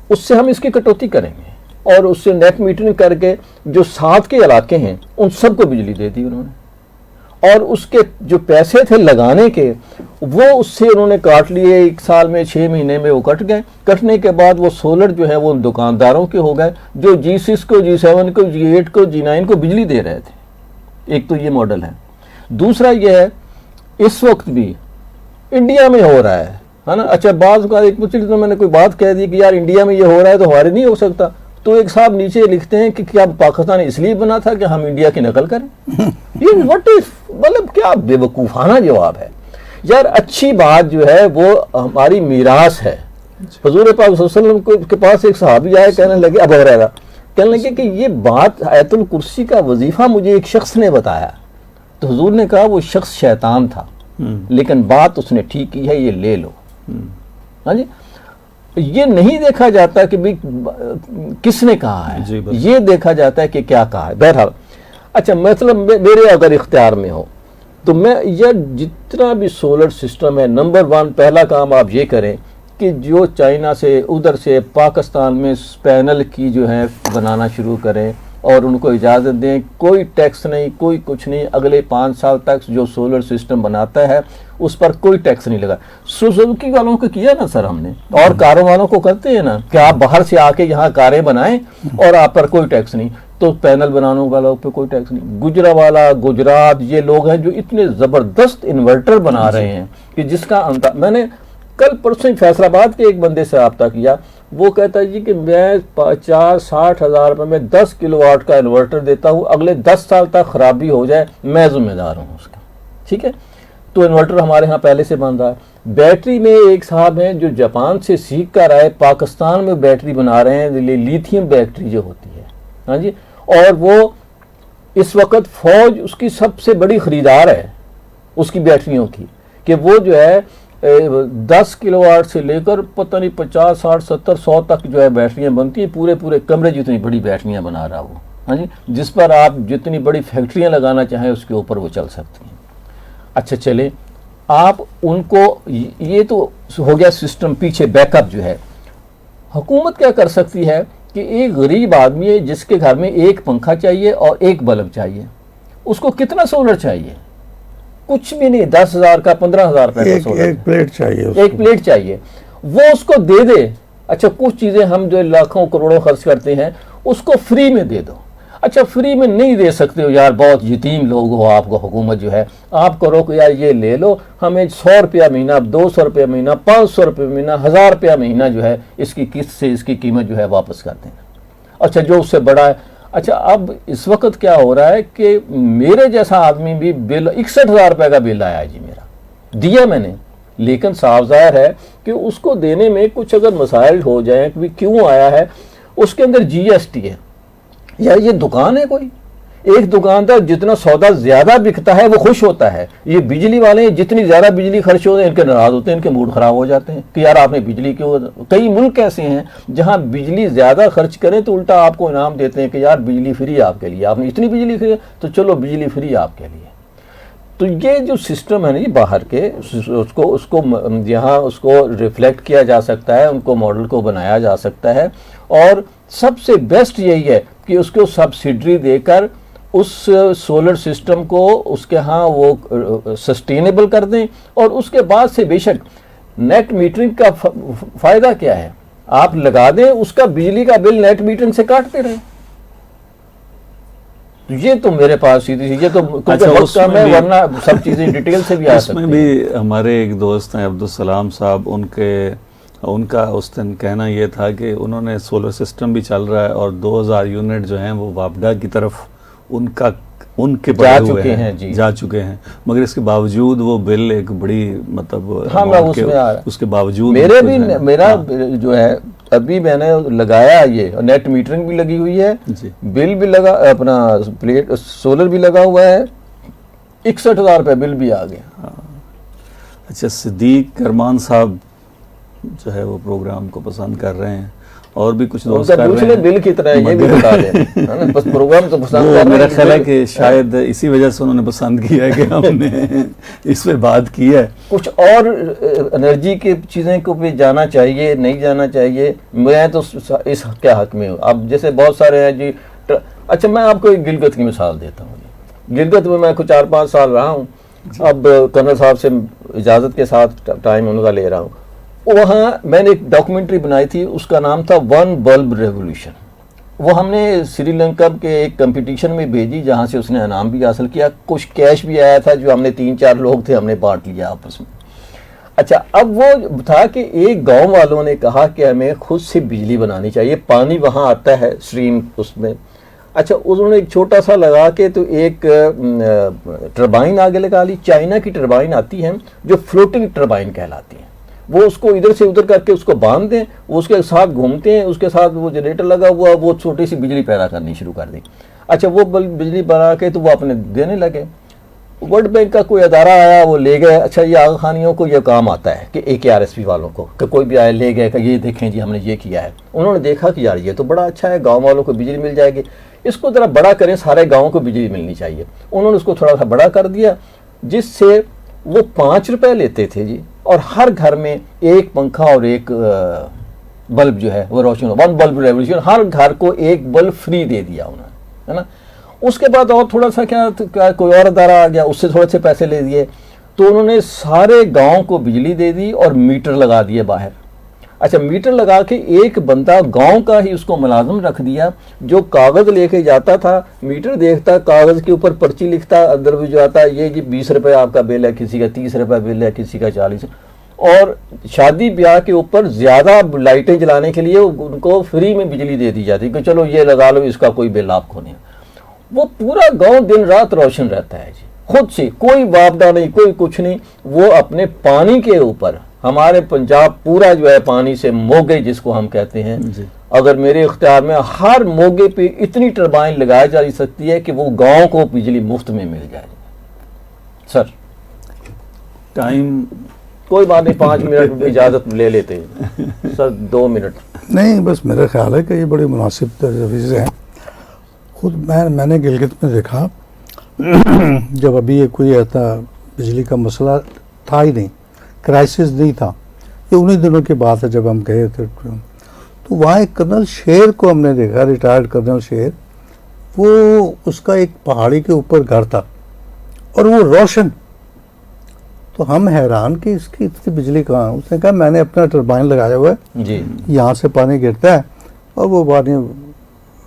उससे हम इसकी कटौती करेंगे, और उससे नेट मीटरिंग करके जो साथ के इलाके हैं उन सबको बिजली दे दी उन्होंने। और उसके जो पैसे थे लगाने के वो उससे उन्होंने काट लिए, 1 साल में 6 महीने में वो कट गए। कटने के बाद वो सोलर जो है वो दुकानदारों के हो गए जो G6 को, G7 को, G8 को, G9 को बिजली दे रहे थे। एक तो ये मॉडल है। दूसरा ये है, इस वक्त भी इंडिया में हो रहा है ना। अच्छा, बात का एक तो मैंने कोई बात कह दी कि यार इंडिया में ये हो रहा है तो हमारे नहीं हो सकता, तो एक साहब नीचे लिखते हैं कि क्या पाकिस्तान इसलिए बना था कि हम इंडिया की नकल करें। ये व्हाट इफ, मतलब क्या बेवकूफ़ाना जवाब है यार। अच्छी बात जो है वो हमारी मीरास है। हुजूर पाक सल्लल्लाहु अलैहि वसल्लम के पास एक सहाबी आए, कहने लगे, अबू हुरैरा, कहने लगे कि ये बात आयतुल कुर्सी का वजीफा मुझे एक शख्स ने बताया। तो हुजूर ने कहा वो शख्स शैतान था, लेकिन बात उसने ठीक की है, ये ले लो। हाँ जी, ये नहीं देखा जाता कि भाई किसने कहा है, ये देखा जाता है कि क्या कहा है। बहरहाल, अच्छा, मतलब मेरे अगर इख्तियार में हो तो मैं यह जितना भी सोलर सिस्टम है, नंबर 1 पहला काम आप ये करें कि जो चाइना से उधर से पाकिस्तान में पैनल की जो है बनाना शुरू करें और उनको इजाज़त दें, कोई टैक्स नहीं, कोई कुछ नहीं। अगले 5 साल तक जो सोलर सिस्टम बनाता है उस पर कोई टैक्स नहीं लगा। सुजुकी वालों को किया ना सर हमने, और कारों वालों को करते हैं ना कि आप बाहर से आके यहाँ कारें बनाएं और आप पर कोई टैक्स नहीं, तो पैनल बनाने वालों पे कोई टैक्स नहीं। गुजरावाला, गुजरात, ये लोग हैं जो इतने ज़बरदस्त इन्वर्टर बना रहे हैं कि जिसका अंतर, मैंने कल परसों फैसलाबाद के एक बंदे से रब्ता किया, वो कहता है जी कि मैं 50-60 हज़ार रुपये में 10 किलोवाट का इन्वर्टर देता हूँ, अगले 10 साल तक खराबी हो जाए मैं जिम्मेदार हूँ उसका। ठीक है, तो इन्वर्टर हमारे यहाँ पहले से बन रहा है। बैटरी में एक साहब हैं जो जापान से सीख कर आए, पाकिस्तान में बैटरी बना रहे हैं, लिथियम बैटरी जो होती है। हाँ जी, और वो इस वक्त फौज उसकी सबसे बड़ी खरीदार है उसकी बैटरियों की, कि वो जो है 10 किलोवाट से लेकर पता नहीं 50, 60, 70, 100 तक जो है बैटरियां बनती हैं, पूरे पूरे कमरे जितनी बड़ी बैटरियां बना रहा वो। हाँ जी, जिस पर आप जितनी बड़ी फैक्ट्रियां लगाना चाहें उसके ऊपर वो चल सकती हैं। अच्छा, चले आप उनको, ये तो हो गया सिस्टम, पीछे बैकअप जो है। हुकूमत क्या कर सकती है कि एक गरीब आदमी है जिसके घर में एक पंखा चाहिए और एक बल्ब चाहिए, उसको कितना सोलर चाहिए? कुछ भी नहीं, 10,000 का, 15,000 रुपए का सोलर। एक प्लेट चाहिए, एक प्लेट चाहिए, वो उसको दे दे। अच्छा, कुछ चीज़ें हम जो लाखों करोड़ों खर्च करते हैं उसको फ्री में दे दो। अच्छा, फ्री में नहीं दे सकते हो यार, बहुत यतीम लोग हो आपको, हुकूमत जो है आप करो कि यार ये ले लो, हमें 100 रुपया महीना, 200 रुपया महीना, 500 रुपये महीना, 1000 रुपया महीना जो है इसकी किस्त से इसकी कीमत जो है वापस कर देना। अच्छा, जो उससे बड़ा है। अच्छा, अब इस वक्त क्या हो रहा है कि मेरे जैसा आदमी भी बिल 61,000 रुपये का बिल आया जी, मेरा दिया मैंने, लेकिन साफ ज़ाहिर है कि उसको देने में कुछ अगर मसाइल हो जाए कि क्यों आया है, उसके अंदर GST है। यार ये दुकान है कोई, एक दुकानदार जितना सौदा ज्यादा बिकता है वो खुश होता है। ये बिजली वाले जितनी ज्यादा बिजली खर्च होते हैं इनके नाराज होते हैं, इनके मूड खराब हो जाते हैं कि यार आपने बिजली क्यों। कई मुल्क ऐसे हैं जहां बिजली ज्यादा खर्च करें तो उल्टा आपको इनाम देते हैं कि यार बिजली फ्री आपके लिए, आपने इतनी बिजली खरीदी तो चलो बिजली फ्री आपके लिए। तो ये जो सिस्टम है ना, ये बाहर के उसको यहाँ उसको रिफ्लेक्ट किया जा सकता है, उनको मॉडल को बनाया जा सकता है, और सबसे बेस्ट यही है कि उसको सब्सिडी देकर उस सोलर सिस्टम को उसके यहाँ वो सस्टेनेबल कर दें। और उसके बाद से बेशक नेट मीटरिंग का फ़ायदा क्या है, आप लगा दें, उसका बिजली का बिल नेट मीटरिंग से काटते रहें। ये तो मेरे पास सीधी सी, ये तो कुछ कम है, वरना सब चीज़ें डिटेल से भी आ सकती हैं। उसमें भी हमारे एक दोस्त हैं अब्दुल सलाम साहब, उनका उस दिन कहना ये था कि उन्होंने सोलर सिस्टम भी चल रहा है और 2000 यूनिट जो हैं वो वापडा की तरफ उनका उनके जा पड़े हुए चुके हैं जी। जा चुके हैं, मगर इसके बावजूद वो बिल एक बड़ी मतलब हाँ, मैं amount उसमें आ रहा। उसके बावजूद मेरे उनको भी जो है- मेरा हाँ, जो है अभी मैंने लगाया ये, नेट मीटरिंग भी लगी हुई है, जी। बिल भी लगा, अपना प्लेट सोलर भी लगा हुआ है, 61,000 रुपये बिल भी आ गया। अच्छा, सिद्दीक अरमान साहब जो है वो प्रोग्राम को पसंद कर रहे हैं, और भी कुछ दोस्त उनका कर पूछ रहे ले हैं, बिल कितना है ये भी मगर- बता दें, है ना, बस प्रोग्राम तो पसंद वो कर रहे मेरा हैं, ख्याल है बिल- कि शायद इसी वजह से उन्होंने पसंद किया है कि हमने इस पे बात की है। कुछ और एनर्जी की चीज़ें को भी जाना चाहिए, नहीं जाना चाहिए। मैं तो इस क्या हक में हूँ। अब जैसे बहुत सारे हैं जी, अच्छा मैं आपको एक गिलगित की मिसाल देता हूँ। गिलगित में मैं कुछ 4-5 साल रहा हूँ। अब कर्नल साहब से इजाज़त के साथ टाइम उनका ले रहा हूँ। वहाँ मैंने एक डॉक्यूमेंट्री बनाई थी, उसका नाम था वन बल्ब रेवोल्यूशन। वो हमने श्रीलंका के एक कंपटीशन में भेजी, जहाँ से उसने इनाम भी हासिल किया, कुछ कैश भी आया था, जो हमने 3-4 लोग थे, हमने बांट लिया आपस में। अच्छा, अब वो था कि एक गांव वालों ने कहा कि हमें खुद से बिजली बनानी चाहिए, पानी वहाँ आता है स्ट्रीम उसमें। अच्छा, उन्होंने एक छोटा सा लगा के तो एक टरबाइन आगे लगा ली। चाइना की टरबाइन आती है जो फ्लोटिंग टरबाइन कहलाती है। वो उसको इधर से उधर करके उसको बांध दें, वो उसके साथ घूमते हैं, उसके साथ वो जनरेटर लगा हुआ, वो छोटी सी बिजली पैदा करनी शुरू कर दी। अच्छा, वो बिजली बना के तो वो अपने देने लगे। वर्ल्ड बैंक का कोई अदारा आया, वो ले गए। अच्छा, ये आगा खानियों को ये काम आता है कि AKRSP वालों को कि कोई भी आए ले गए कि ये देखें जी हमने ये किया है। उन्होंने देखा कि यार ये तो बड़ा अच्छा है, गांव वालों को बिजली मिल जाएगी, इसको ज़रा बड़ा करें, सारे गाँव को बिजली मिलनी चाहिए। उन्होंने उसको थोड़ा सा बड़ा कर दिया, जिससे वो 5 रुपये लेते थे जी, और हर घर में एक पंखा और एक बल्ब जो है वो रोशन, वन बल्ब रेवोल्यूशन, हर घर को एक बल्ब फ्री दे दिया उन्होंने, है ना। उसके बाद और थोड़ा सा क्या कोई और अदारा आ गया, उससे थोड़े से पैसे ले दिए, तो उन्होंने सारे गांव को बिजली दे दी और मीटर लगा दिए बाहर। अच्छा, मीटर लगा के एक बंदा गांव का ही उसको मुलाजिम रख दिया, जो कागज़ लेके जाता था, मीटर देखता, कागज़ के ऊपर पर्ची लिखता, अंदर भी जो आता ये जी 20 रुपये आपका बिल है, किसी का 30 रुपये बिल है, किसी का 40। और शादी ब्याह के ऊपर ज़्यादा लाइटें जलाने के लिए उनको फ्री में बिजली दे दी जाती कि चलो ये लगा लो, इसका कोई बिल आपको नहीं। वो पूरा गांव दिन रात रोशन रहता है जी, खुद से, कोई वापडा नहीं, कोई कुछ नहीं। वो अपने पानी के ऊपर, हमारे पंजाब पूरा जो है पानी से मोगे जिसको हम कहते हैं, अगर मेरे इख्तियार में हर मोगे पे इतनी टरबाइन लगाई जा सकती है कि वो गांव को बिजली मुफ्त में मिल जाए। सर टाइम कोई बात नहीं, 5 मिनट इजाज़त ले लेते हैं सर, 2 मिनट नहीं, बस मेरा ख्याल है कि ये बड़ी मुनासिब तजवीज़ हैं। खुद मैंने गिलगित में देखा जब अभी ये कोई ऐसा बिजली का मसला था ही नहीं, क्राइसिस नहीं था, ये उन्हीं दिनों की बात है जब हम गए थे। तो वहाँ एक कर्नल शेर को हमने देखा, रिटायर्ड कर्नल शेर, वो उसका एक पहाड़ी के ऊपर घर था और वो रोशन। तो हम हैरान कि इसकी इतनी बिजली कहाँ। उसने कहा मैंने अपना टरबाइन लगाया हुआ है जी, यहाँ से पानी गिरता है और वो पानी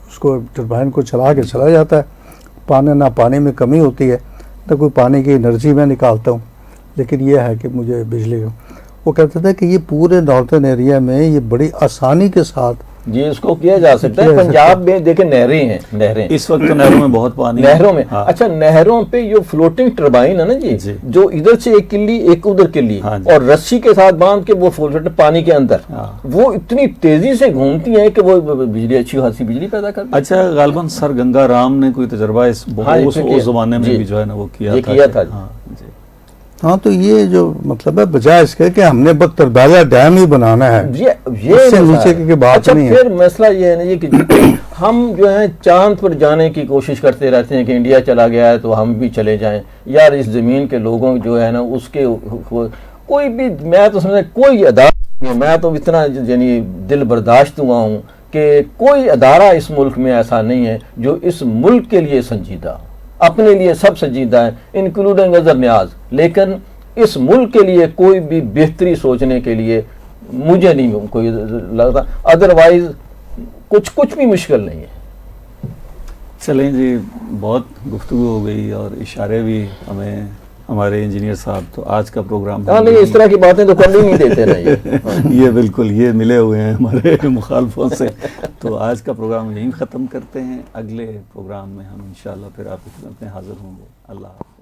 उसको टरबाइन को चला के चला जाता है। ना पानी में कमी होती है, ना कोई पानी की एनर्जी मैं निकालता हूँ, लेकिन ये है कि मुझे बिजली का। वो कहते थे कि ये पूरे नॉर्थन एरिया में ये बड़ी आसानी के साथ जी इसको किया जा सकता है। पंजाब में देखे नहरें हैं, नहरें इस वक्त तो नहरों में बहुत पानी है। नहरों में हाँ। अच्छा, नहरों पे जो फ्लोटिंग टरबाइन है ना जी, जी। जो इधर से एक किल्ली एक उधर किल्ली, हाँ जी। और रस्सी के साथ बांध के वो फ्लोट पानी के अंदर, हाँ। वो इतनी तेजी से घूमती हैं कि वो बिजली, अच्छी खासी बिजली पैदा करती है। अच्छा, गालबन सर गंगा राम ने कोई तजर्बा इस हाँ, उस जमाने में जी। भी जो है ना वो किया ये था। किया था। हाँ, जी। हाँ, तो ये जो मतलब है बजाय इसके कि हमने बस तरबाजा डैम ही बनाना है, ये इससे मसला नीचे है। की बात अच्छा, नहीं है। फिर मसला ये है ना जी कि हम जो है चांद पर जाने की कोशिश करते रहते हैं कि इंडिया चला गया है तो हम भी चले जाएं। यार इस जमीन के लोगों जो है ना उसके कोई भी, मैं तो समझ कोई अदारा, मैं तो इतना यानी दिल बर्दाश्त हुआ हूँ कि कोई अदारा इस मुल्क में ऐसा नहीं है जो इस मुल्क के लिए संजीदा, अपने लिए सब संजीदा है, इंक्लूडिंग अजहर न्याज, लेकिन इस मुल्क के लिए कोई भी बेहतरी सोचने के लिए मुझे नहीं कोई लगता। अदरवाइज कुछ भी मुश्किल नहीं है। चलें जी, बहुत गुफ्तगू हो गई और इशारे भी हमें हमारे इंजीनियर साहब, तो आज का प्रोग्राम हाँ नहीं, इस तरह की बातें तो करनी नहीं देते ना ये। ये बिल्कुल, ये मिले हुए हैं हमारे मुखालफों से। तो आज का प्रोग्राम यहीं ख़त्म करते हैं, अगले प्रोग्राम में हम इंशाल्लाह फिर आपकी खिदमत में हाजिर होंगे। अल्लाह हाफ़िज़।